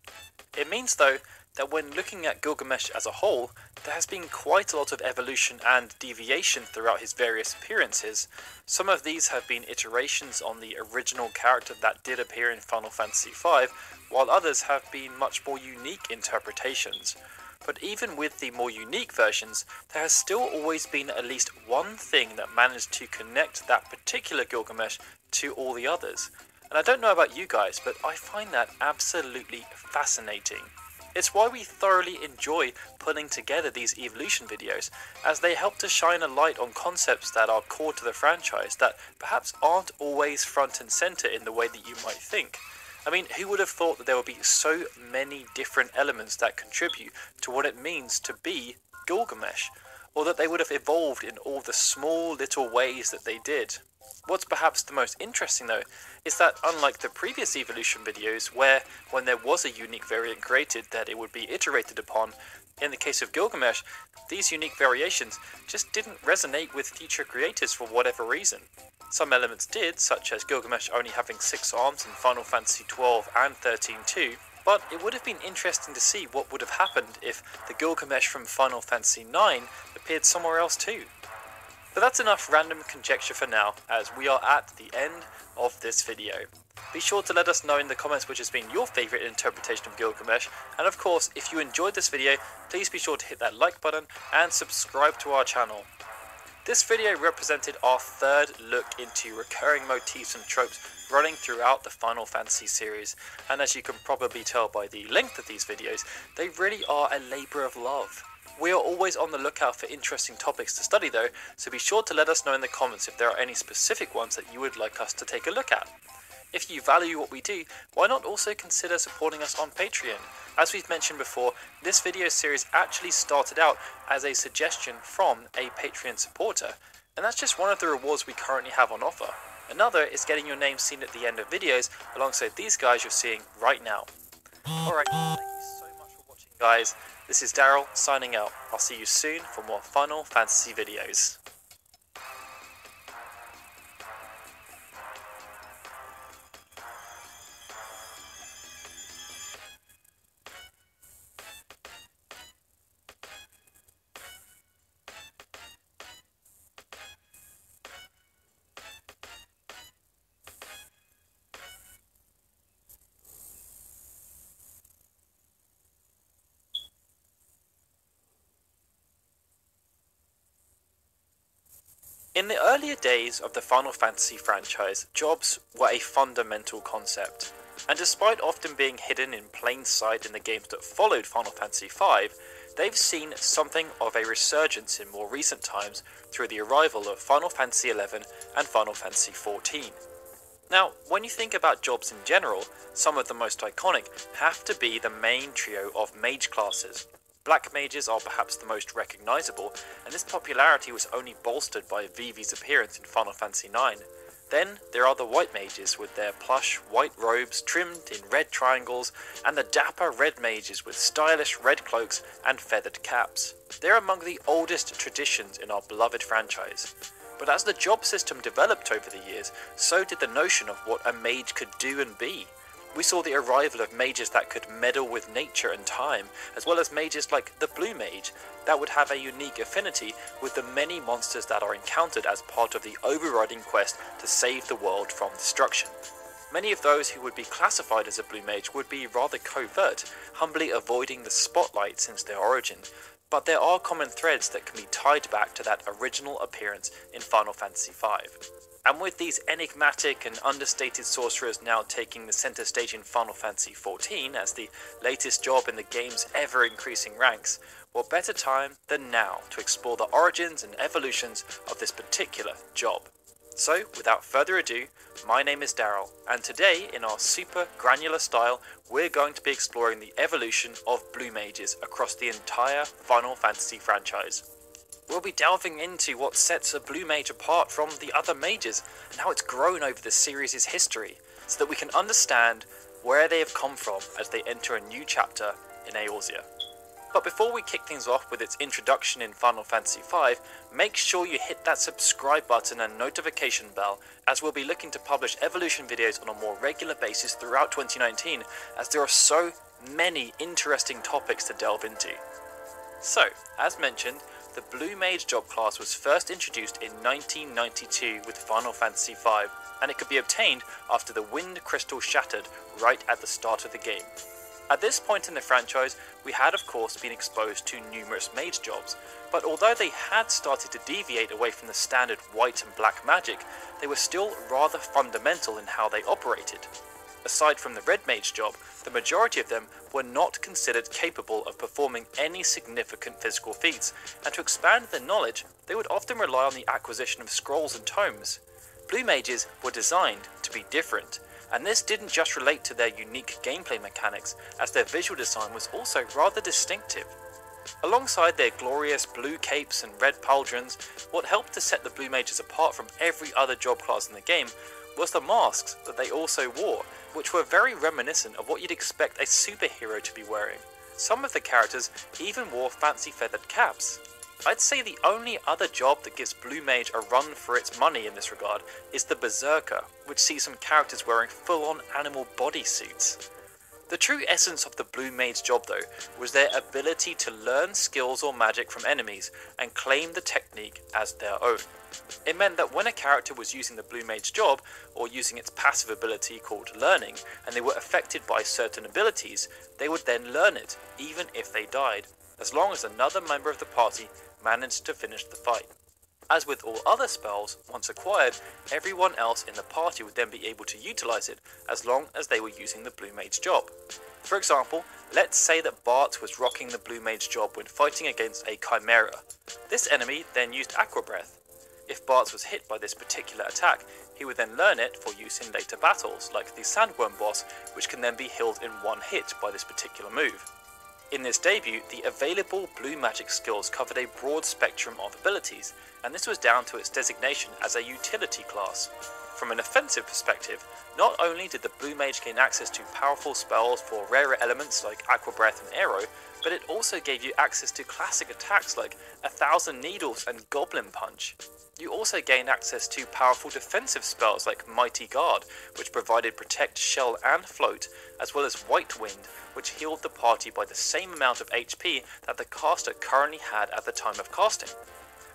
It means though that when looking at Gilgamesh as a whole, there has been quite a lot of evolution and deviation throughout his various appearances. Some of these have been iterations on the original character that did appear in Final Fantasy V, while others have been much more unique interpretations. But even with the more unique versions, there has still always been at least one thing that managed to connect that particular Gilgamesh to all the others. And I don't know about you guys, but I find that absolutely fascinating. It's why we thoroughly enjoy putting together these evolution videos, as they help to shine a light on concepts that are core to the franchise that perhaps aren't always front and center in the way that you might think. I mean, who would have thought that there would be so many different elements that contribute to what it means to be Gilgamesh, or that they would have evolved in all the small little ways that they did. What's perhaps the most interesting though, is that unlike the previous evolution videos where when there was a unique variant created that it would be iterated upon, in the case of Gilgamesh, these unique variations just didn't resonate with future creators for whatever reason. Some elements did, such as Gilgamesh only having 6 arms in Final Fantasy XII and 13 too, but it would have been interesting to see what would have happened if the Gilgamesh from Final Fantasy IX appeared somewhere else too. But that's enough random conjecture for now, as we are at the end of this video. Be sure to let us know in the comments which has been your favourite interpretation of Gilgamesh, and of course, if you enjoyed this video, please be sure to hit that like button and subscribe to our channel. This video represented our third look into recurring motifs and tropes running throughout the Final Fantasy series, and as you can probably tell by the length of these videos, they really are a labour of love. We are always on the lookout for interesting topics to study though, so be sure to let us know in the comments if there are any specific ones that you would like us to take a look at. If you value what we do, why not also consider supporting us on Patreon? As we've mentioned before, this video series actually started out as a suggestion from a Patreon supporter, and that's just one of the rewards we currently have on offer. Another is getting your name seen at the end of videos alongside these guys you're seeing right now. Alright, thank you so much for watching guys. This is Daryl signing out. I'll see you soon for more Final Fantasy videos. In the earlier days of the Final Fantasy franchise, jobs were a fundamental concept, and despite often being hidden in plain sight in the games that followed Final Fantasy V, they've seen something of a resurgence in more recent times through the arrival of Final Fantasy XI and Final Fantasy XIV. Now, when you think about jobs in general, some of the most iconic have to be the main trio of mage classes. Black mages are perhaps the most recognisable, and this popularity was only bolstered by Vivi's appearance in Final Fantasy IX. Then there are the white mages with their plush white robes trimmed in red triangles, and the dapper red mages with stylish red cloaks and feathered caps. They're among the oldest traditions in our beloved franchise. But as the job system developed over the years, so did the notion of what a mage could do and be. We saw the arrival of mages that could meddle with nature and time, as well as mages like the Blue Mage, that would have a unique affinity with the many monsters that are encountered as part of the overriding quest to save the world from destruction. Many of those who would be classified as a Blue Mage would be rather covert, humbly avoiding the spotlight since their origin, but there are common threads that can be tied back to that original appearance in Final Fantasy V. And with these enigmatic and understated sorcerers now taking the center stage in Final Fantasy XIV as the latest job in the game's ever-increasing ranks, what better time than now to explore the origins and evolutions of this particular job. So, without further ado, my name is Daryl, and today, in our super granular style, we're going to be exploring the evolution of Blue Mages across the entire Final Fantasy franchise. We'll be delving into what sets a Blue Mage apart from the other mages, and how it's grown over the series' history, so that we can understand where they have come from as they enter a new chapter in Eorzea. But before we kick things off with its introduction in Final Fantasy V, make sure you hit that subscribe button and notification bell, as we'll be looking to publish Evolution videos on a more regular basis throughout 2019, as there are so many interesting topics to delve into. So, as mentioned, the Blue Mage job class was first introduced in 1992 with Final Fantasy V, and it could be obtained after the Wind Crystal shattered right at the start of the game. At this point in the franchise, we had of course been exposed to numerous mage jobs, but although they had started to deviate away from the standard white and black magic, they were still rather fundamental in how they operated. Aside from the red mage job, the majority of them were not considered capable of performing any significant physical feats, and to expand their knowledge, they would often rely on the acquisition of scrolls and tomes. Blue mages were designed to be different, and this didn't just relate to their unique gameplay mechanics, as their visual design was also rather distinctive. Alongside their glorious blue capes and red pauldrons, what helped to set the Blue Mages apart from every other job class in the game was the masks that they also wore, which were very reminiscent of what you'd expect a superhero to be wearing. Some of the characters even wore fancy feathered caps. I'd say the only other job that gives Blue Mage a run for its money in this regard is the Berserker, which sees some characters wearing full-on animal bodysuits. The true essence of the Blue Mage job though was their ability to learn skills or magic from enemies and claim the technique as their own. It meant that when a character was using the Blue Mage job, or using its passive ability called Learning, and they were affected by certain abilities, they would then learn it, even if they died, as long as another member of the party managed to finish the fight. As with all other spells, once acquired, everyone else in the party would then be able to utilize it as long as they were using the Blue Mage job. For example, let's say that Bart was rocking the Blue Mage job when fighting against a Chimera. This enemy then used Aqua Breath. If Bart was hit by this particular attack, he would then learn it for use in later battles, like the Sandworm boss, which can then be healed in one hit by this particular move. In this debut, the available blue magic skills covered a broad spectrum of abilities, and this was down to its designation as a utility class. From an offensive perspective, not only did the Blue Mage gain access to powerful spells for rarer elements like Aqua Breath and Aero, but it also gave you access to classic attacks like 1,000 Needles and Goblin Punch. You also gained access to powerful defensive spells like Mighty Guard, which provided Protect, Shell and Float, as well as White Wind, which healed the party by the same amount of HP that the caster currently had at the time of casting.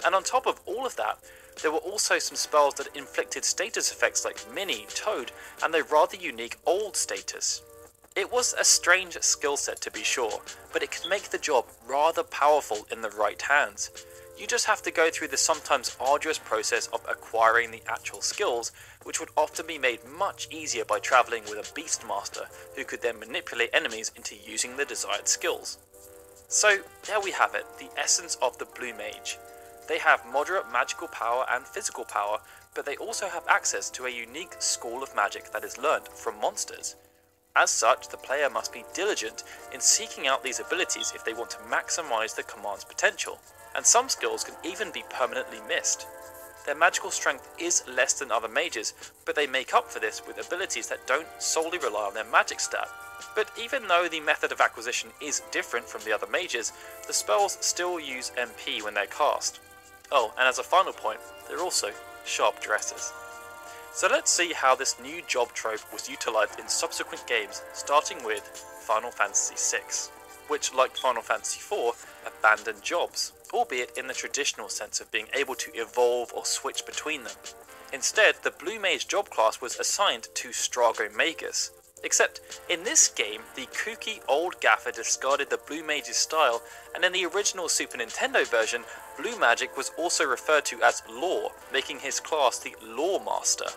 And on top of all of that, there were also some spells that inflicted status effects like Mini, Toad, and the rather unique Old status. It was a strange skill set to be sure, but it could make the job rather powerful in the right hands. You just have to go through the sometimes arduous process of acquiring the actual skills, which would often be made much easier by travelling with a Beastmaster, who could then manipulate enemies into using the desired skills. So there we have it, the essence of the Blue Mage. They have moderate magical power and physical power, but they also have access to a unique school of magic that is learnt from monsters. As such, the player must be diligent in seeking out these abilities if they want to maximise the command's potential, and some skills can even be permanently missed. Their magical strength is less than other mages, but they make up for this with abilities that don't solely rely on their magic stat. But even though the method of acquisition is different from the other mages, the spells still use MP when they're cast. Oh, and as a final point, they're also sharp dressers. So let's see how this new job trope was utilised in subsequent games, starting with Final Fantasy VI, which, like Final Fantasy IV, abandoned jobs, albeit in the traditional sense of being able to evolve or switch between them. Instead, the Blue Mage job class was assigned to Strago Magus. Except, in this game, the kooky old gaffer discarded the Blue Mage's style, and in the original Super Nintendo version, Blue Magic was also referred to as Lore, making his class the Lore Master.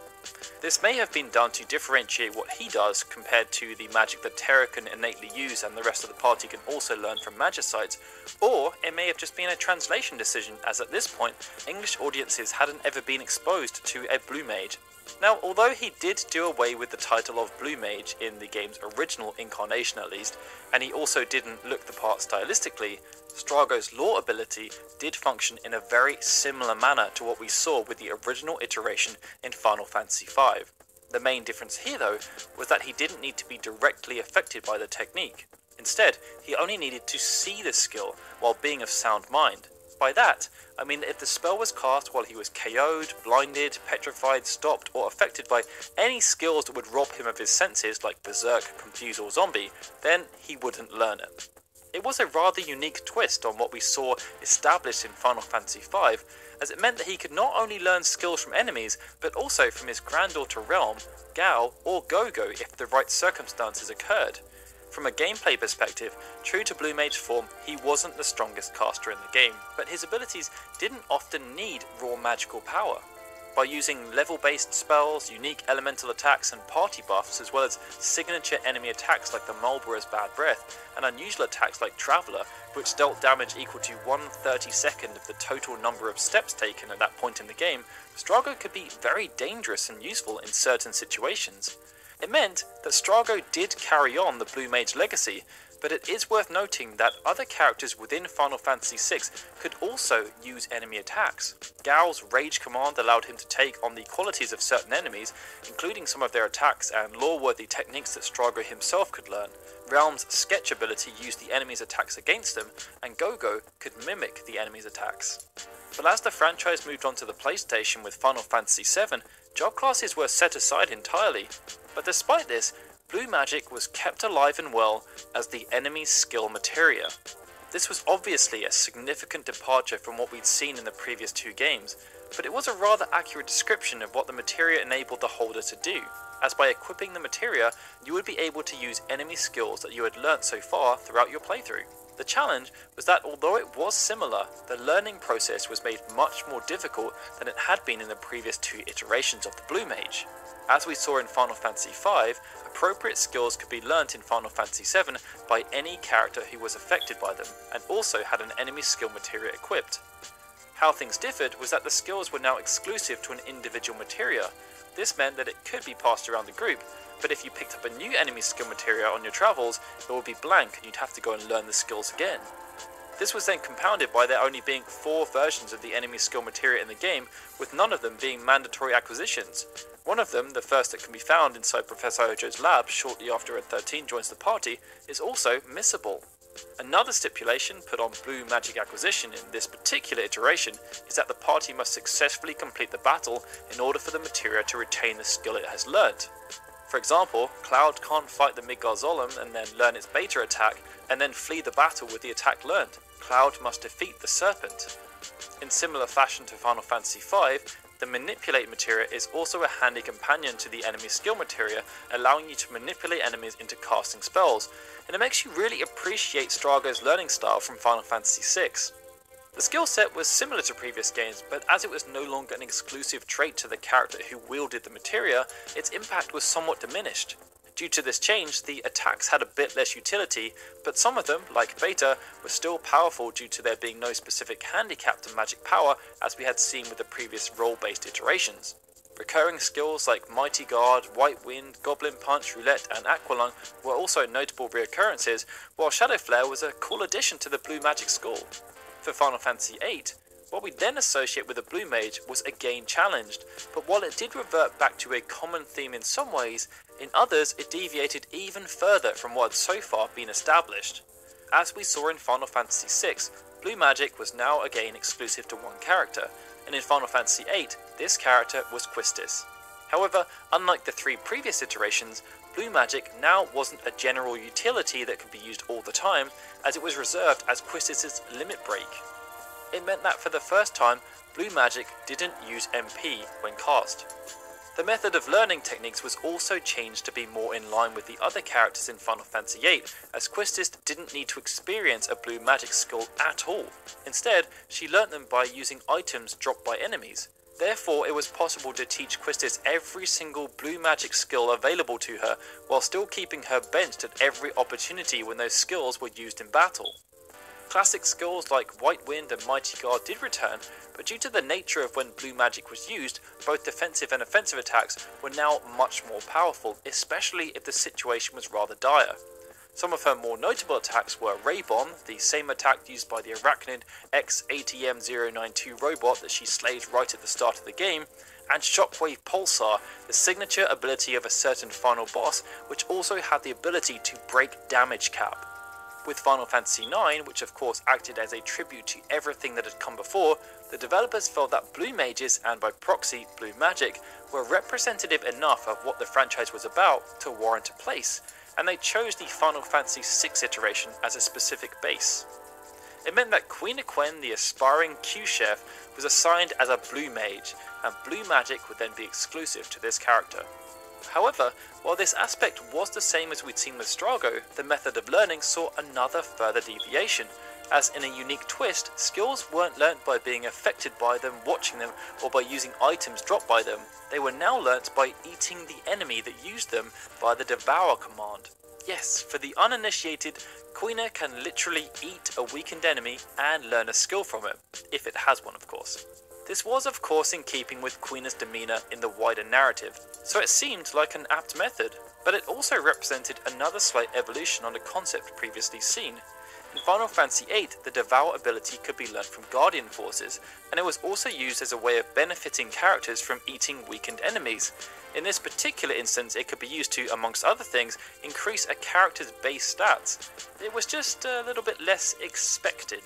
This may have been done to differentiate what he does compared to the magic that Terra can innately use and the rest of the party can also learn from Magicites, or it may have just been a translation decision, as at this point, English audiences hadn't ever been exposed to a Blue Mage. Now, although he did do away with the title of Blue Mage in the game's original incarnation at least, and he also didn't look the part stylistically, Strago's lore ability did function in a very similar manner to what we saw with the original iteration in Final Fantasy V. The main difference here though was that he didn't need to be directly affected by the technique. Instead, he only needed to see the skill while being of sound mind. By that, I mean that if the spell was cast while he was KO'd, blinded, petrified, stopped, or affected by any skills that would rob him of his senses like Berserk, Confuse, or Zombie, then he wouldn't learn it. It was a rather unique twist on what we saw established in Final Fantasy V, as it meant that he could not only learn skills from enemies, but also from his granddaughter Relm, Gau, or Gogo if the right circumstances occurred. From a gameplay perspective, true to Blue Mage form, he wasn't the strongest caster in the game, but his abilities didn't often need raw magical power. By using level-based spells, unique elemental attacks and party buffs, as well as signature enemy attacks like the Marlborough's Bad Breath, and unusual attacks like Traveller, which dealt damage equal to 1/32nd of the total number of steps taken at that point in the game, Strago could be very dangerous and useful in certain situations. It meant that Strago did carry on the Blue Mage legacy, but it is worth noting that other characters within Final Fantasy VI could also use enemy attacks. Gau's Rage Command allowed him to take on the qualities of certain enemies, including some of their attacks and lore-worthy techniques that Strago himself could learn. Relm's Sketch ability used the enemy's attacks against them, and Gogo could mimic the enemy's attacks. But as the franchise moved on to the PlayStation with Final Fantasy VII, job classes were set aside entirely. But despite this, Blue Magic was kept alive and well as the enemy's skill materia. This was obviously a significant departure from what we'd seen in the previous two games, but it was a rather accurate description of what the materia enabled the holder to do, as by equipping the materia, you would be able to use enemy skills that you had learnt so far throughout your playthrough. The challenge was that although it was similar, the learning process was made much more difficult than it had been in the previous two iterations of the Blue Mage. As we saw in Final Fantasy V, appropriate skills could be learnt in Final Fantasy VII by any character who was affected by them, and also had an enemy skill materia equipped. How things differed was that the skills were now exclusive to an individual materia. This meant that it could be passed around the group, but if you picked up a new enemy skill materia on your travels, it would be blank and you'd have to go and learn the skills again. This was then compounded by there only being 4 versions of the enemy skill materia in the game, with none of them being mandatory acquisitions. One of them, the first that can be found inside Professor Hojo's lab shortly after Red 13 joins the party, is also missable. Another stipulation put on Blue Magic acquisition in this particular iteration is that the party must successfully complete the battle in order for the materia to retain the skill it has learnt. For example, Cloud can't fight the Midgar Zolom and then learn its beta attack, and then flee the battle with the attack learned. Cloud must defeat the Serpent. In similar fashion to Final Fantasy V, the Manipulate materia is also a handy companion to the enemy skill materia, allowing you to manipulate enemies into casting spells, and it makes you really appreciate Strago's learning style from Final Fantasy VI. The skill set was similar to previous games, but as it was no longer an exclusive trait to the character who wielded the materia, its impact was somewhat diminished. Due to this change, the attacks had a bit less utility, but some of them, like Beta, were still powerful due to there being no specific handicap to magic power as we had seen with the previous role-based iterations. Recurring skills like Mighty Guard, White Wind, Goblin Punch, Roulette and Aqualung were also notable reoccurrences, while Shadow Flare was a cool addition to the Blue Magic school. For Final Fantasy VIII, what we then associate with the Blue Mage was again challenged, but while it did revert back to a common theme in some ways, in others it deviated even further from what had so far been established. As we saw in Final Fantasy VI, Blue Magic was now again exclusive to one character, and in Final Fantasy VIII, this character was Quistis. However, unlike the 3 previous iterations, Blue Magic now wasn't a general utility that could be used all the time, as it was reserved as Quistis' limit break. It meant that for the first time, Blue Magic didn't use MP when cast. The method of learning techniques was also changed to be more in line with the other characters in Final Fantasy VIII, as Quistis didn't need to experience a Blue Magic skill at all. Instead, she learnt them by using items dropped by enemies. Therefore, it was possible to teach Quistis every single Blue Magic skill available to her, while still keeping her benched at every opportunity when those skills were used in battle. Classic skills like White Wind and Mighty Guard did return, but due to the nature of when Blue Magic was used, both defensive and offensive attacks were now much more powerful, especially if the situation was rather dire. Some of her more notable attacks were Ray Bomb, the same attack used by the Arachnid X-ATM-092 robot that she slays right at the start of the game, and Shockwave Pulsar, the signature ability of a certain final boss, which also had the ability to break damage cap. With Final Fantasy IX, which of course acted as a tribute to everything that had come before, the developers felt that Blue Mages, and by proxy Blue Magic, were representative enough of what the franchise was about to warrant a place, and they chose the Final Fantasy VI iteration as a specific base. It meant that Queen Aquen, the aspiring Q-Chef, was assigned as a Blue Mage, and Blue Magic would then be exclusive to this character. However, while this aspect was the same as we'd seen with Strago, the method of learning saw another further deviation, as in a unique twist, skills weren't learnt by being affected by them, watching them, or by using items dropped by them. They were now learnt by eating the enemy that used them via the Devour command. Yes, for the uninitiated, Quina can literally eat a weakened enemy and learn a skill from it, if it has one of course. This was of course in keeping with Quina's demeanour in the wider narrative, so it seemed like an apt method, but it also represented another slight evolution on a concept previously seen. In Final Fantasy VIII, the Devour ability could be learnt from Guardian forces, and it was also used as a way of benefiting characters from eating weakened enemies. In this particular instance, it could be used to, amongst other things, increase a character's base stats. It was just a little bit less expected.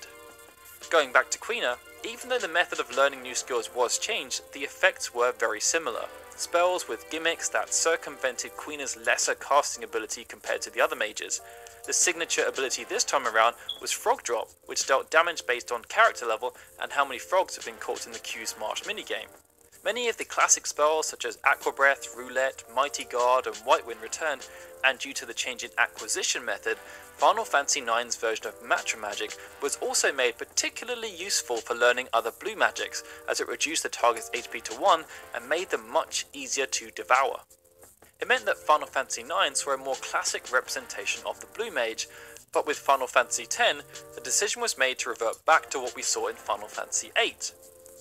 Going back to Quina, even though the method of learning new skills was changed, the effects were very similar. Spells with gimmicks that circumvented Quina's lesser casting ability compared to the other mages. The signature ability this time around was Frog Drop, which dealt damage based on character level and how many frogs have been caught in the Q's Marsh minigame. Many of the classic spells such as Aqua Breath, Roulette, Mighty Guard and White Wind returned, and due to the change in acquisition method, Final Fantasy IX's version of Matra Magic was also made particularly useful for learning other blue magics, as it reduced the target's HP to 1 and made them much easier to devour. It meant that Final Fantasy IX saw a more classic representation of the Blue Mage, but with Final Fantasy X, the decision was made to revert back to what we saw in Final Fantasy VIII.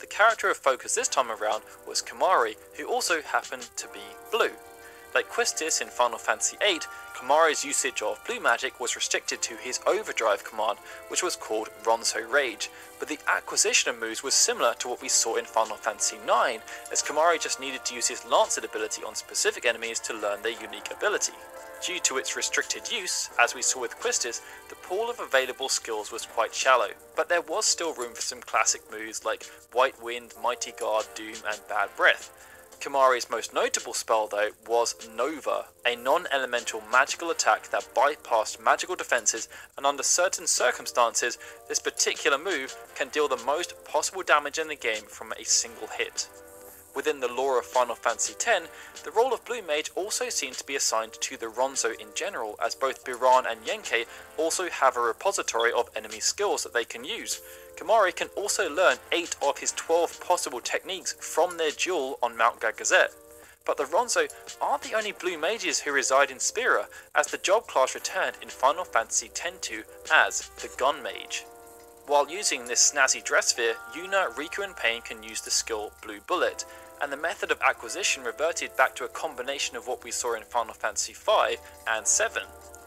The character of focus this time around was Kimahri, who also happened to be blue. Like Quistis in Final Fantasy VIII, Kimahri's usage of blue magic was restricted to his overdrive command, which was called Ronso Rage, but the acquisition of moves was similar to what we saw in Final Fantasy IX, as Kimahri just needed to use his Lancet ability on specific enemies to learn their unique ability. Due to its restricted use, as we saw with Quistis, the pool of available skills was quite shallow, but there was still room for some classic moves like White Wind, Mighty Guard, Doom and Bad Breath. Kimahri's most notable spell though was Nova, a non-elemental magical attack that bypassed magical defenses, and under certain circumstances this particular move can deal the most possible damage in the game from a single hit. Within the lore of Final Fantasy X, the role of Blue Mage also seemed to be assigned to the Ronso in general, as both Biran and Yenke also have a repository of enemy skills that they can use. Kimahri can also learn 8 of his 12 possible techniques from their duel on Mount Gagazet. But the Ronso aren't the only Blue Mages who reside in Spira, as the job class returned in Final Fantasy X-2 as the Gun Mage. While using this snazzy dress sphere, Yuna, Riku and Pain can use the skill Blue Bullet, and the method of acquisition reverted back to a combination of what we saw in Final Fantasy V and VII.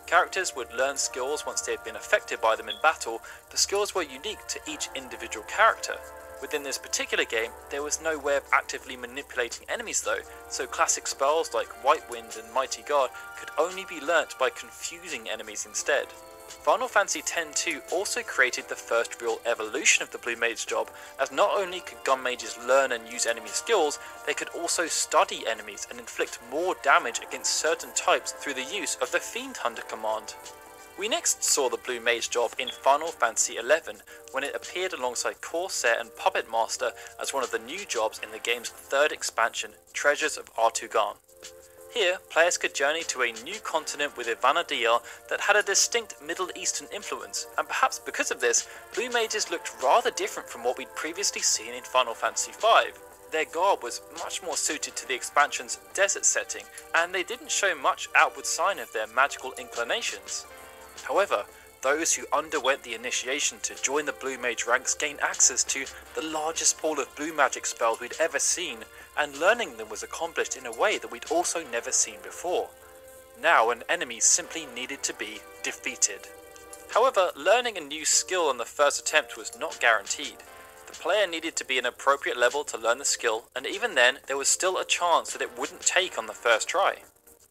Characters would learn skills once they had been affected by them in battle, but skills were unique to each individual character. Within this particular game, there was no way of actively manipulating enemies though, so classic spells like White Wind and Mighty Guard could only be learnt by confusing enemies instead. Final Fantasy X-2 also created the first real evolution of the Blue Mage job, as not only could Gun Mages learn and use enemy skills, they could also study enemies and inflict more damage against certain types through the use of the Fiend Hunter command. We next saw the Blue Mage job in Final Fantasy XI, when it appeared alongside Corsair and Puppet Master as one of the new jobs in the game's third expansion, Treasures of Artugan. Here, players could journey to a new continent with Ivana Diel that had a distinct Middle Eastern influence, and perhaps because of this, Blue Mages looked rather different from what we'd previously seen in Final Fantasy V. Their garb was much more suited to the expansion's desert setting, and they didn't show much outward sign of their magical inclinations. However, those who underwent the initiation to join the Blue Mage ranks gained access to the largest pool of blue magic spells we'd ever seen, and learning them was accomplished in a way that we'd also never seen before. Now an enemy simply needed to be defeated. However, learning a new skill on the first attempt was not guaranteed. The player needed to be an appropriate level to learn the skill, and even then there was still a chance that it wouldn't take on the first try.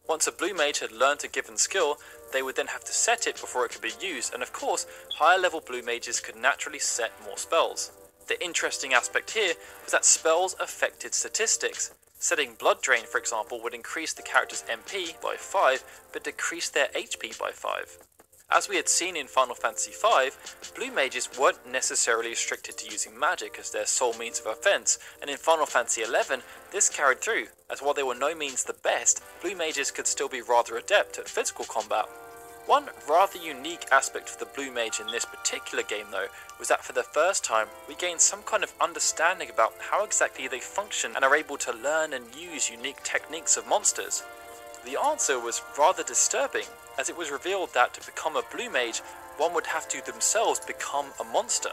Once a Blue Mage had learned a given skill, they would then have to set it before it could be used, and of course, higher level blue mages could naturally set more spells. The interesting aspect here was that spells affected statistics. Setting Blood Drain, for example, would increase the character's MP by 5, but decrease their HP by 5. As we had seen in Final Fantasy V, blue mages weren't necessarily restricted to using magic as their sole means of offense, and in Final Fantasy XI, this carried through, as while they were no means the best, blue mages could still be rather adept at physical combat. One rather unique aspect of the blue mage in this particular game though, was that for the first time, we gained some kind of understanding about how exactly they function and are able to learn and use unique techniques of monsters. The answer was rather disturbing, as it was revealed that to become a blue mage, one would have to themselves become a monster,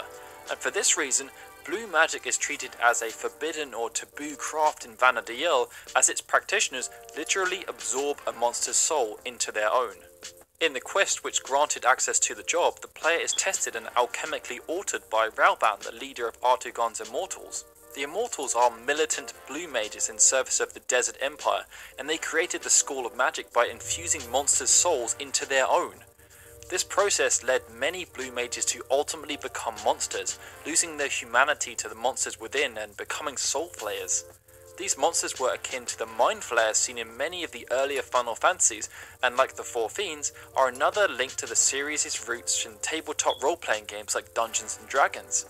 and for this reason, blue magic is treated as a forbidden or taboo craft in Vana'diel, as its practitioners literally absorb a monster's soul into their own. In the quest which granted access to the job, the player is tested and alchemically altered by Rauban, the leader of Artugon's Immortals. The Immortals are militant blue mages in service of the Desert Empire, and they created the School of Magic by infusing monsters' souls into their own. This process led many blue mages to ultimately become monsters, losing their humanity to the monsters within and becoming soul flayers. These monsters were akin to the mind flayers seen in many of the earlier Final Fantasies, and like the Four Fiends, are another link to the series' roots in tabletop role-playing games like Dungeons & Dragons.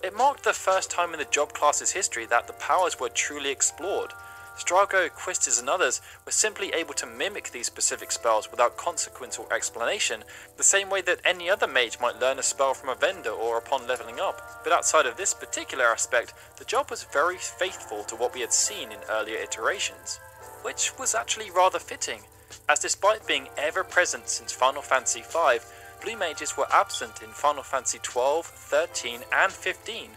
It marked the first time in the job class's history that the powers were truly explored. Strago, Quistis and others were simply able to mimic these specific spells without consequence or explanation, the same way that any other mage might learn a spell from a vendor or upon leveling up. But outside of this particular aspect, the job was very faithful to what we had seen in earlier iterations, which was actually rather fitting, as despite being ever present since Final Fantasy V, blue mages were absent in Final Fantasy XII, XIII and XV,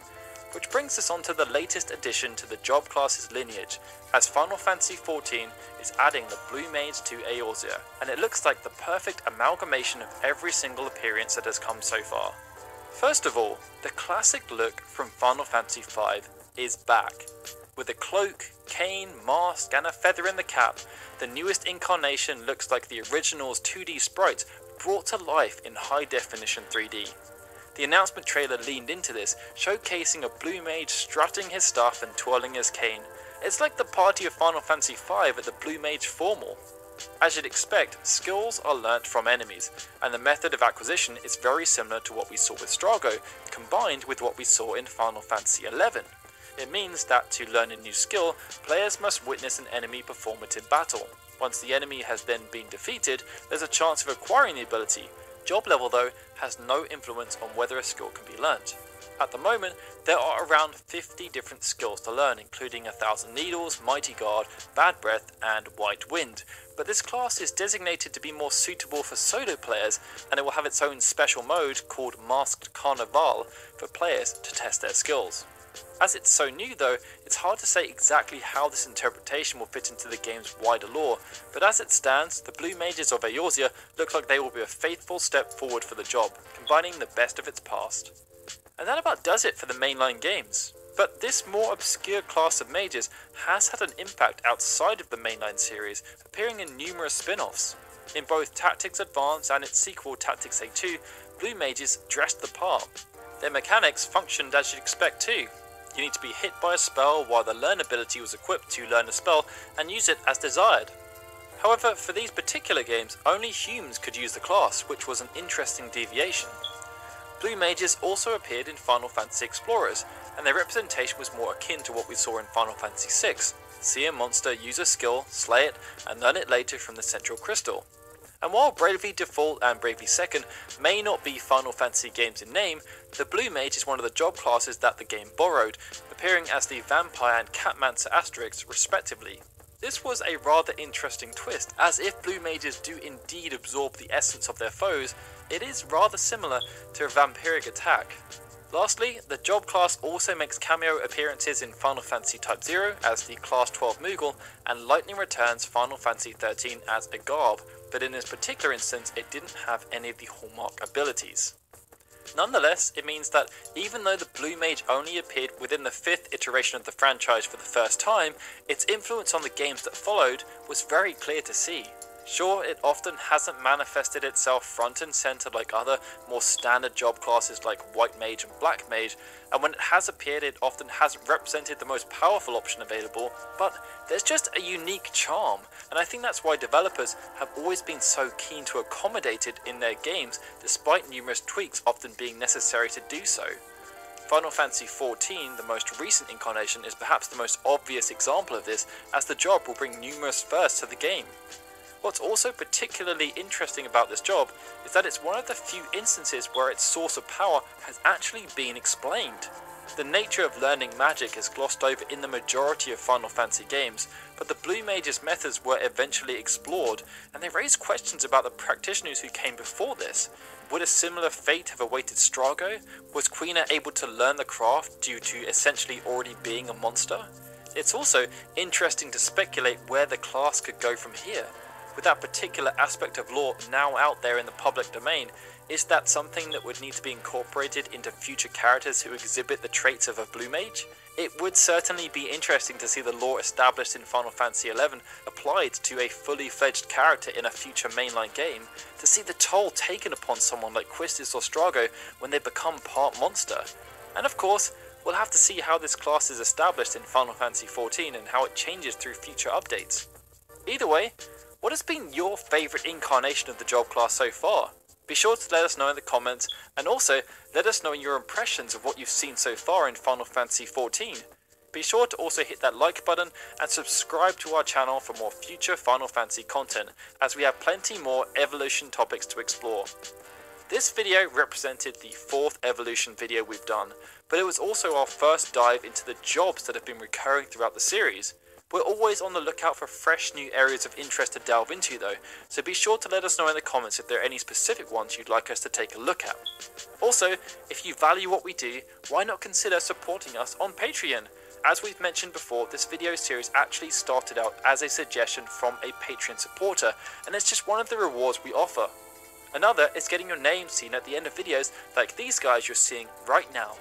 which brings us on to the latest addition to the job class's lineage, as Final Fantasy XIV is adding the blue mage to Eorzea, and it looks like the perfect amalgamation of every single appearance that has come so far. First of all, the classic look from Final Fantasy V is back. With a cloak, cane, mask and a feather in the cap, the newest incarnation looks like the original's 2D sprites brought to life in high definition 3D. The announcement trailer leaned into this, showcasing a blue mage strutting his stuff and twirling his cane. It's like the party of Final Fantasy V at the blue mage formal. As you'd expect, skills are learnt from enemies, and the method of acquisition is very similar to what we saw with Strago, combined with what we saw in Final Fantasy XI. It means that to learn a new skill, players must witness an enemy perform it in battle. Once the enemy has then been defeated, there's a chance of acquiring the ability. Job level though has no influence on whether a skill can be learnt. At the moment, there are around 50 different skills to learn, including 1,000 Needles, Mighty Guard, Bad Breath and White Wind, but this class is designated to be more suitable for solo players, and it will have its own special mode called Masked Carnival for players to test their skills. As it's so new though, it's hard to say exactly how this interpretation will fit into the game's wider lore, but as it stands, the Blue Mages of Eorzea look like they will be a faithful step forward for the job, combining the best of its past. And that about does it for the mainline games. But this more obscure class of mages has had an impact outside of the mainline series, appearing in numerous spin-offs. In both Tactics Advance and its sequel Tactics A2, Blue Mages dressed the part. Their mechanics functioned as you'd expect too. You need to be hit by a spell while the learn ability was equipped to learn a spell and use it as desired. However, for these particular games, only humans could use the class, which was an interesting deviation. Blue Mages also appeared in Final Fantasy Explorers, and their representation was more akin to what we saw in Final Fantasy VI. See a monster, use a skill, slay it, and learn it later from the central crystal. And while Bravely Default and Bravely Second may not be Final Fantasy games in name, the Blue Mage is one of the job classes that the game borrowed, appearing as the Vampire and Catmancer Asterix respectively. This was a rather interesting twist, as if Blue Mages do indeed absorb the essence of their foes, it is rather similar to a vampiric attack. Lastly, the job class also makes cameo appearances in Final Fantasy Type 0 as the Class 12 Moogle, and Lightning Returns Final Fantasy 13 as a Garb, but in this particular instance it didn't have any of the hallmark abilities. Nonetheless, it means that even though the Blue Mage only appeared within the 5th iteration of the franchise for the first time, its influence on the games that followed was very clear to see. Sure, it often hasn't manifested itself front and center like other more standard job classes like White Mage and Black Mage, and when it has appeared it often hasn't represented the most powerful option available, but there's just a unique charm, and I think that's why developers have always been so keen to accommodate it in their games despite numerous tweaks often being necessary to do so. Final Fantasy XIV, the most recent incarnation, is perhaps the most obvious example of this, as the job will bring numerous firsts to the game. What's also particularly interesting about this job is that it's one of the few instances where its source of power has actually been explained. The nature of learning magic is glossed over in the majority of Final Fantasy games, but the Blue Mage's methods were eventually explored, and they raise questions about the practitioners who came before this. Would a similar fate have awaited Strago? Was Quina able to learn the craft due to essentially already being a monster? It's also interesting to speculate where the class could go from here. With that particular aspect of lore now out there in the public domain, is that something that would need to be incorporated into future characters who exhibit the traits of a Blue Mage? It would certainly be interesting to see the lore established in Final Fantasy XI applied to a fully fledged character in a future mainline game, to see the toll taken upon someone like Quistis or Strago when they become part monster. And of course, we'll have to see how this class is established in Final Fantasy XIV and how it changes through future updates. Either way, what has been your favourite incarnation of the job class so far? Be sure to let us know in the comments, and also let us know your impressions of what you've seen so far in Final Fantasy XIV. Be sure to also hit that like button and subscribe to our channel for more future Final Fantasy content, as we have plenty more evolution topics to explore. This video represented the 4th evolution video we've done, but it was also our first dive into the jobs that have been recurring throughout the series. We're always on the lookout for fresh new areas of interest to delve into though, so be sure to let us know in the comments if there are any specific ones you'd like us to take a look at. Also, if you value what we do, why not consider supporting us on Patreon? As we've mentioned before, this video series actually started out as a suggestion from a Patreon supporter, and it's just one of the rewards we offer. Another is getting your name seen at the end of videos like these guys you're seeing right now.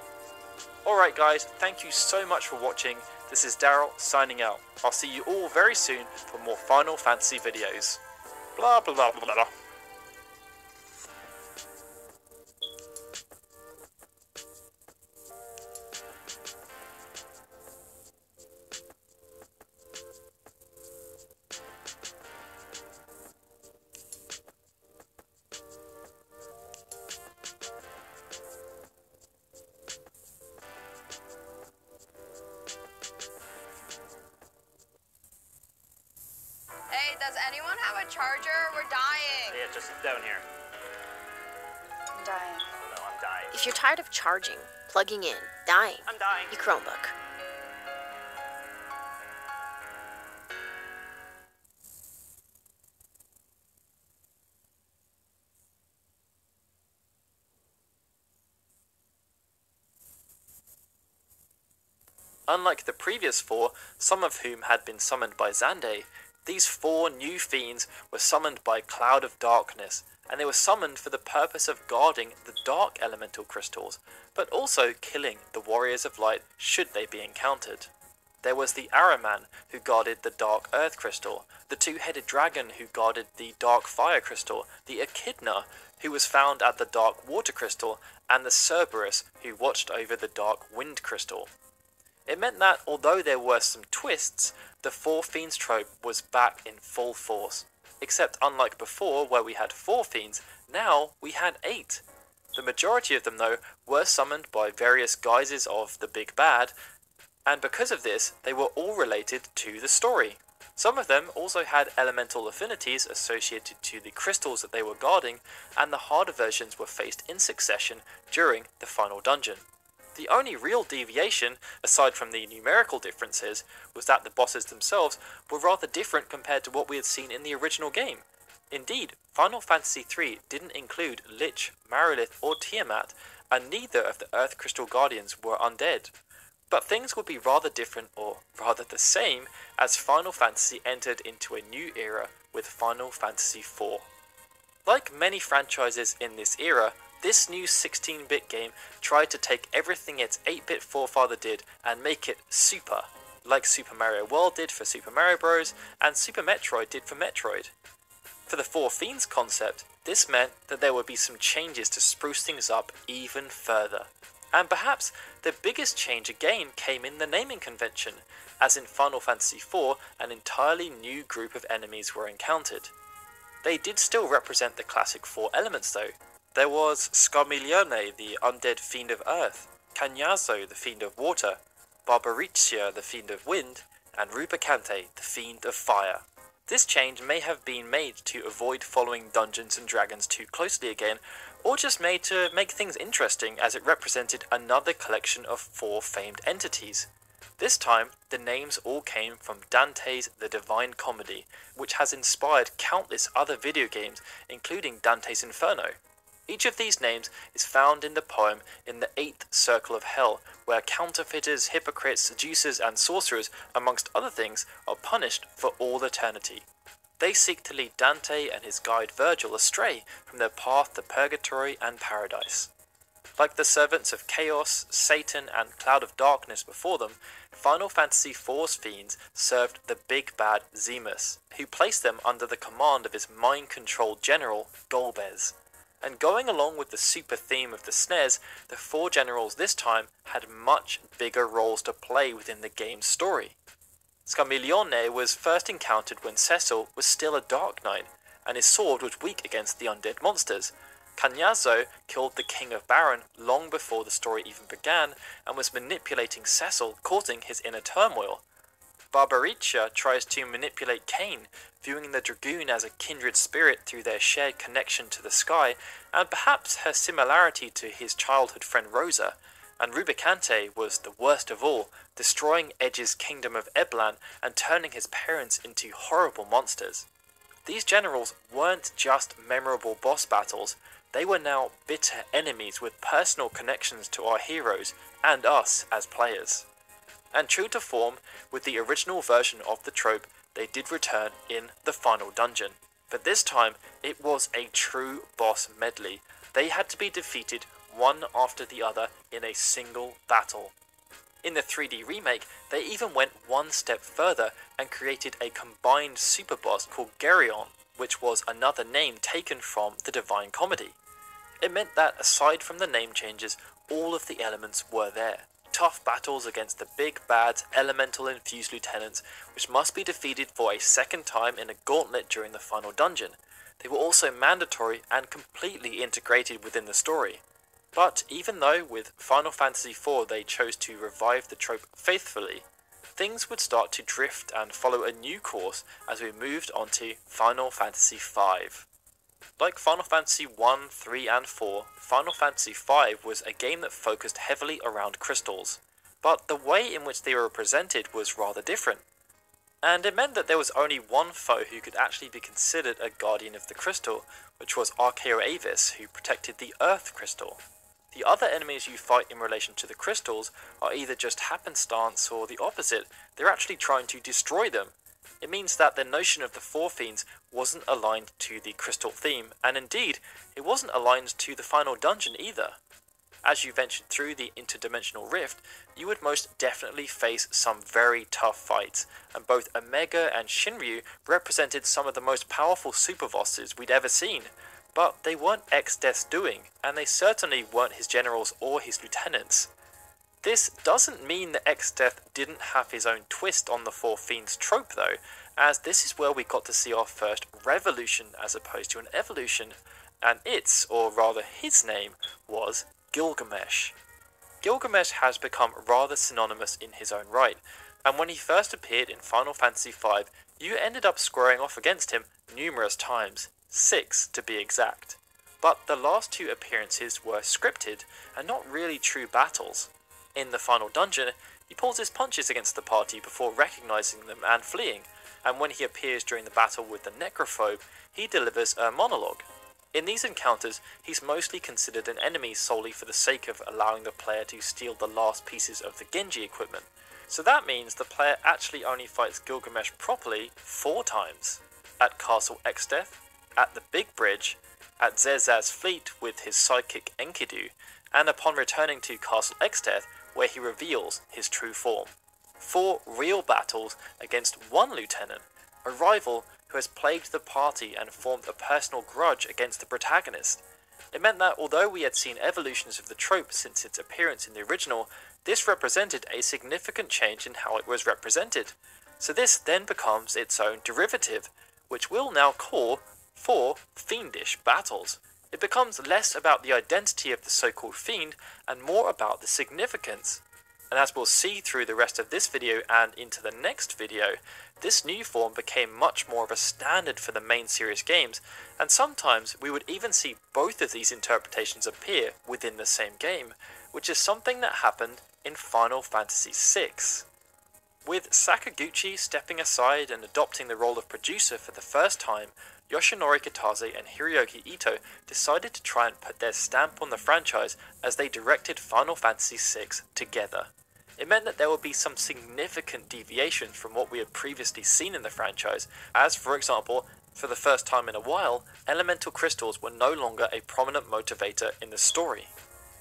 Alright guys, thank you so much for watching. This is Daryl signing out. I'll see you all very soon for more Final Fantasy videos. Blah blah blah blah blah. Does anyone have a charger? We're dying. Yeah, just down here. I'm dying. No, I'm dying. If you're tired of charging, plugging in, dying, I'm dying. you Chromebook. Unlike the previous 4, some of whom had been summoned by Xande, these 4 new fiends were summoned by Cloud of Darkness, and they were summoned for the purpose of guarding the Dark Elemental Crystals, but also killing the Warriors of Light should they be encountered. There was the Araman, who guarded the Dark Earth Crystal, the 2-headed dragon who guarded the Dark Fire Crystal, the Echidna, who was found at the Dark Water Crystal, and the Cerberus, who watched over the Dark Wind Crystal. It meant that, although there were some twists, the 4 Fiends trope was back in full force. Except unlike before, where we had 4 Fiends, now we had 8. The majority of them, though, were summoned by various guises of the Big Bad, and because of this, they were all related to the story. Some of them also had elemental affinities associated to the crystals that they were guarding, and the harder versions were faced in succession during the final dungeon. The only real deviation, aside from the numerical differences, was that the bosses themselves were rather different compared to what we had seen in the original game. Indeed, Final Fantasy III didn't include Lich, Marilith or Tiamat, and neither of the Earth Crystal Guardians were undead. But things would be rather different, or rather the same, as Final Fantasy entered into a new era with Final Fantasy IV. Like many franchises in this era, this new 16-bit game tried to take everything its 8-bit forefather did and make it super, like Super Mario World did for Super Mario Bros. And Super Metroid did for Metroid. For the Four Fiends concept, this meant that there would be some changes to spruce things up even further. And perhaps the biggest change again came in the naming convention, as in Final Fantasy IV, an entirely new group of enemies were encountered. They did still represent the classic four elements though. There was Scarmiglione, the undead fiend of earth, Cagnazzo, the fiend of water, Barbariccia, the fiend of wind, and Rubicante, the fiend of fire. This change may have been made to avoid following Dungeons and Dragons too closely again, or just made to make things interesting as it represented another collection of four famed entities. This time, the names all came from Dante's The Divine Comedy, which has inspired countless other video games, including Dante's Inferno. Each of these names is found in the poem in the 8th Circle of Hell, where counterfeiters, hypocrites, seducers, and sorcerers, amongst other things, are punished for all eternity. They seek to lead Dante and his guide Virgil astray from their path to purgatory and paradise. Like the servants of Chaos, Satan, and Cloud of Darkness before them, Final Fantasy IV's fiends served the big bad Zemus, who placed them under the command of his mind-controlled general, Golbez. And going along with the super theme of the SNES, the four generals this time had much bigger roles to play within the game's story. Scarmiglione was first encountered when Cecil was still a Dark Knight, and his sword was weak against the undead monsters. Cagnazzo killed the King of Baron long before the story even began, and was manipulating Cecil, causing his inner turmoil. Barbariccia tries to manipulate Kain, viewing the Dragoon as a kindred spirit through their shared connection to the sky, and perhaps her similarity to his childhood friend Rosa. And Rubicante was the worst of all, destroying Edge's kingdom of Eblan and turning his parents into horrible monsters. These generals weren't just memorable boss battles, they were now bitter enemies with personal connections to our heroes and us as players. And true to form, with the original version of the trope, they did return in the final dungeon. But this time, it was a true boss medley. They had to be defeated one after the other in a single battle. In the 3D remake, they even went one step further and created a combined super boss called Geryon, which was another name taken from the Divine Comedy. It meant that aside from the name changes, all of the elements were there. Tough battles against the big bad elemental-infused lieutenants, which must be defeated for a second time in a gauntlet during the final dungeon. They were also mandatory and completely integrated within the story. But even though with Final Fantasy IV they chose to revive the trope faithfully, things would start to drift and follow a new course as we moved on to Final Fantasy V. Like Final Fantasy 1, 3, and 4, Final Fantasy V was a game that focused heavily around crystals, but the way in which they were presented was rather different. And it meant that there was only one foe who could actually be considered a guardian of the crystal, which was Archaeo Avis, who protected the Earth Crystal. The other enemies you fight in relation to the crystals are either just happenstance or the opposite, they're actually trying to destroy them. It means that the notion of the Four Fiends wasn't aligned to the crystal theme, and indeed, it wasn't aligned to the final dungeon either. As you ventured through the interdimensional rift, you would most definitely face some very tough fights, and both Omega and Shinryu represented some of the most powerful super bosses we'd ever seen. But they weren't Exdeath's doing, and they certainly weren't his generals or his lieutenants. This doesn't mean that Exdeath didn't have his own twist on the Four Fiends trope though, as this is where we got to see our first revolution as opposed to an evolution, and its, or rather his name, was Gilgamesh. Gilgamesh has become rather synonymous in his own right, and when he first appeared in Final Fantasy V, you ended up squaring off against him numerous times, 6 to be exact. But the last two appearances were scripted and not really true battles. In the final dungeon, he pulls his punches against the party before recognizing them and fleeing, and when he appears during the battle with the Necrophobe, he delivers a monologue. In these encounters, he's mostly considered an enemy solely for the sake of allowing the player to steal the last pieces of the Genji equipment. So that means the player actually only fights Gilgamesh properly 4 times. At Castle Exdeath, at the Big Bridge, at Zezaz's fleet with his sidekick Enkidu, and upon returning to Castle Exdeath, where he reveals his true form. 4 real battles against one lieutenant, a rival who has plagued the party and formed a personal grudge against the protagonist. It meant that although we had seen evolutions of the trope since its appearance in the original, this represented a significant change in how it was represented. So this then becomes its own derivative, which we'll now call 4 Fiendish Battles. It becomes less about the identity of the so-called fiend and more about the significance. And as we'll see through the rest of this video and into the next video, this new form became much more of a standard for the main series games, and sometimes we would even see both of these interpretations appear within the same game, which is something that happened in Final Fantasy VI. With Sakaguchi stepping aside and adopting the role of producer for the first time, Yoshinori Kitase and Hiroyuki Ito decided to try and put their stamp on the franchise as they directed Final Fantasy VI together. It meant that there would be some significant deviations from what we had previously seen in the franchise, as for example, for the first time in a while, elemental crystals were no longer a prominent motivator in the story.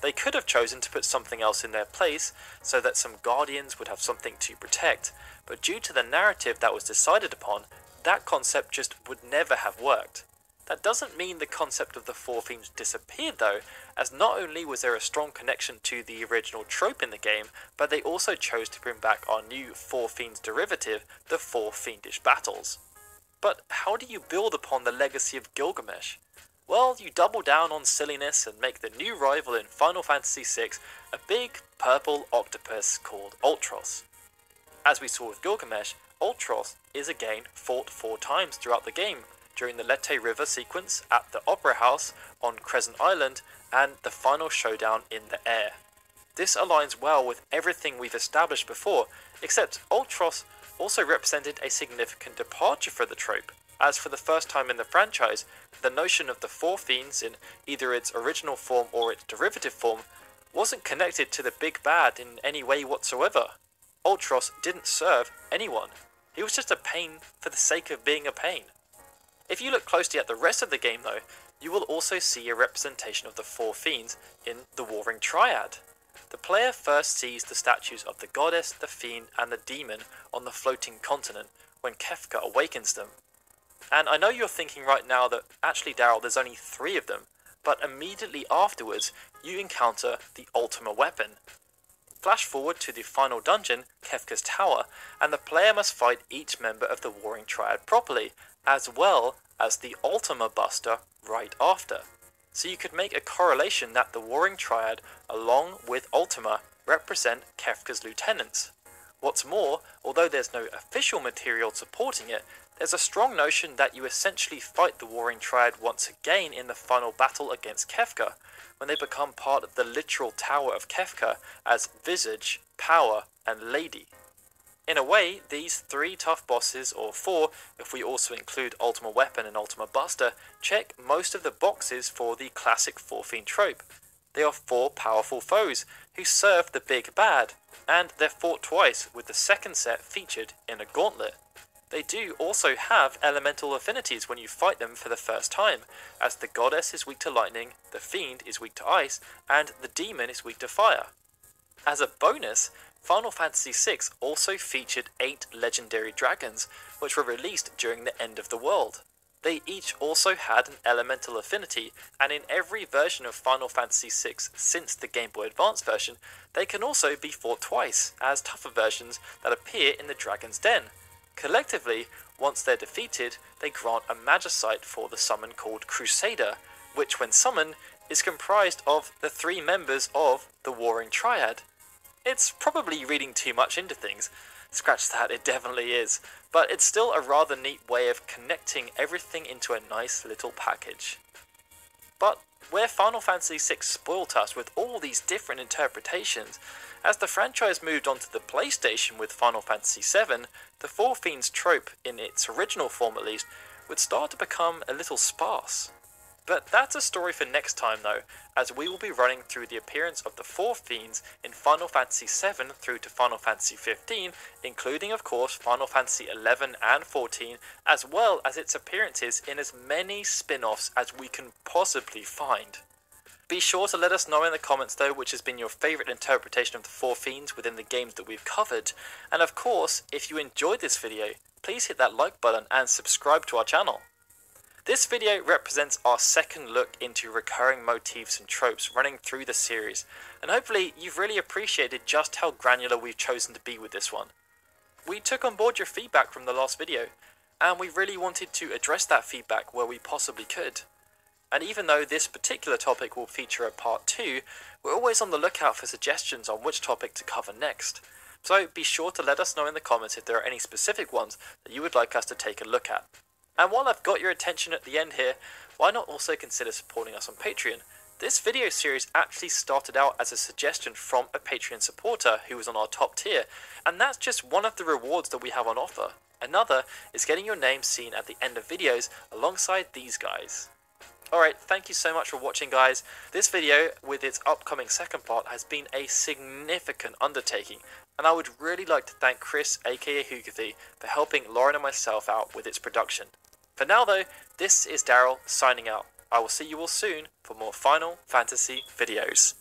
They could have chosen to put something else in their place, so that some guardians would have something to protect, but due to the narrative that was decided upon, that concept just would never have worked. That doesn't mean the concept of the Four Fiends disappeared though, as not only was there a strong connection to the original trope in the game, but they also chose to bring back our new Four Fiends derivative, the 4 Fiendish Battles. But how do you build upon the legacy of Gilgamesh? Well, you double down on silliness and make the new rival in Final Fantasy VI a big purple octopus called Ultros. As we saw with Gilgamesh, Ultros is again fought 4 times throughout the game, during the Lete River sequence at the Opera House on Crescent Island and the final showdown in the air. This aligns well with everything we've established before, except Ultros also represented a significant departure for the trope, as for the first time in the franchise, the notion of the Four Fiends in either its original form or its derivative form wasn't connected to the big bad in any way whatsoever. Ultros didn't serve anyone. He was just a pain for the sake of being a pain. If you look closely at the rest of the game though, you will also see a representation of the Four Fiends in the Warring Triad. The player first sees the statues of the goddess, the fiend and the demon on the floating continent when Kefka awakens them. And I know you're thinking right now that actually Daryl, there's only 3 of them, but immediately afterwards you encounter the Ultima weapon. Flash forward to the final dungeon, Kefka's Tower, and the player must fight each member of the Warring Triad properly, as well as the Ultima Buster right after. So you could make a correlation that the Warring Triad, along with Ultima, represent Kefka's lieutenants. What's more, although there's no official material supporting it, there's a strong notion that you essentially fight the Warring Triad once again in the final battle against Kefka, when they become part of the literal Tower of Kefka as Visage, Power, and Lady. In a way, these 3 tough bosses, or 4 if we also include Ultima Weapon and Ultima Buster, check most of the boxes for the classic Four Fiend trope. They are 4 powerful foes who serve the big bad, and they're fought twice, with the second set featured in a gauntlet. They do also have elemental affinities when you fight them for the first time, as the goddess is weak to lightning, the fiend is weak to ice, and the demon is weak to fire. As a bonus, Final Fantasy VI also featured 8 legendary dragons, which were released during the end of the world. They each also had an elemental affinity, and in every version of Final Fantasy VI since the Game Boy Advance version, they can also be fought twice, as tougher versions that appear in the Dragon's Den. Collectively, once they're defeated, they grant a Magicite for the summon called Crusader, which when summoned is comprised of the 3 members of the Warring Triad. It's probably reading too much into things. Scratch that, it definitely is. But it's still a rather neat way of connecting everything into a nice little package. But where Final Fantasy VI spoilt us with all these different interpretations, as the franchise moved on to the PlayStation with Final Fantasy VII, the Four Fiends trope, in its original form at least, would start to become a little sparse. But that's a story for next time though, as we will be running through the appearance of the Four Fiends in Final Fantasy VII through to Final Fantasy XV, including of course Final Fantasy XI and XIV, as well as its appearances in as many spin-offs as we can possibly find. Be sure to let us know in the comments though which has been your favourite interpretation of the Four Fiends within the games that we've covered, and of course, if you enjoyed this video, please hit that like button and subscribe to our channel. This video represents our second look into recurring motifs and tropes running through the series, and hopefully you've really appreciated just how granular we've chosen to be with this one. We took on board your feedback from the last video, and we really wanted to address that feedback where we possibly could. And even though this particular topic will feature a part 2, we're always on the lookout for suggestions on which topic to cover next. So be sure to let us know in the comments if there are any specific ones that you would like us to take a look at. And while I've got your attention at the end here, why not also consider supporting us on Patreon? This video series actually started out as a suggestion from a Patreon supporter who was on our top tier, and that's just one of the rewards that we have on offer. Another is getting your name seen at the end of videos alongside these guys. Alright, thank you so much for watching, guys. This video, with its upcoming second part, has been a significant undertaking, and I would really like to thank Chris, aka Hugathy, for helping Lauren and myself out with its production. For now though, this is Daryl signing out. I will see you all soon for more Final Fantasy videos.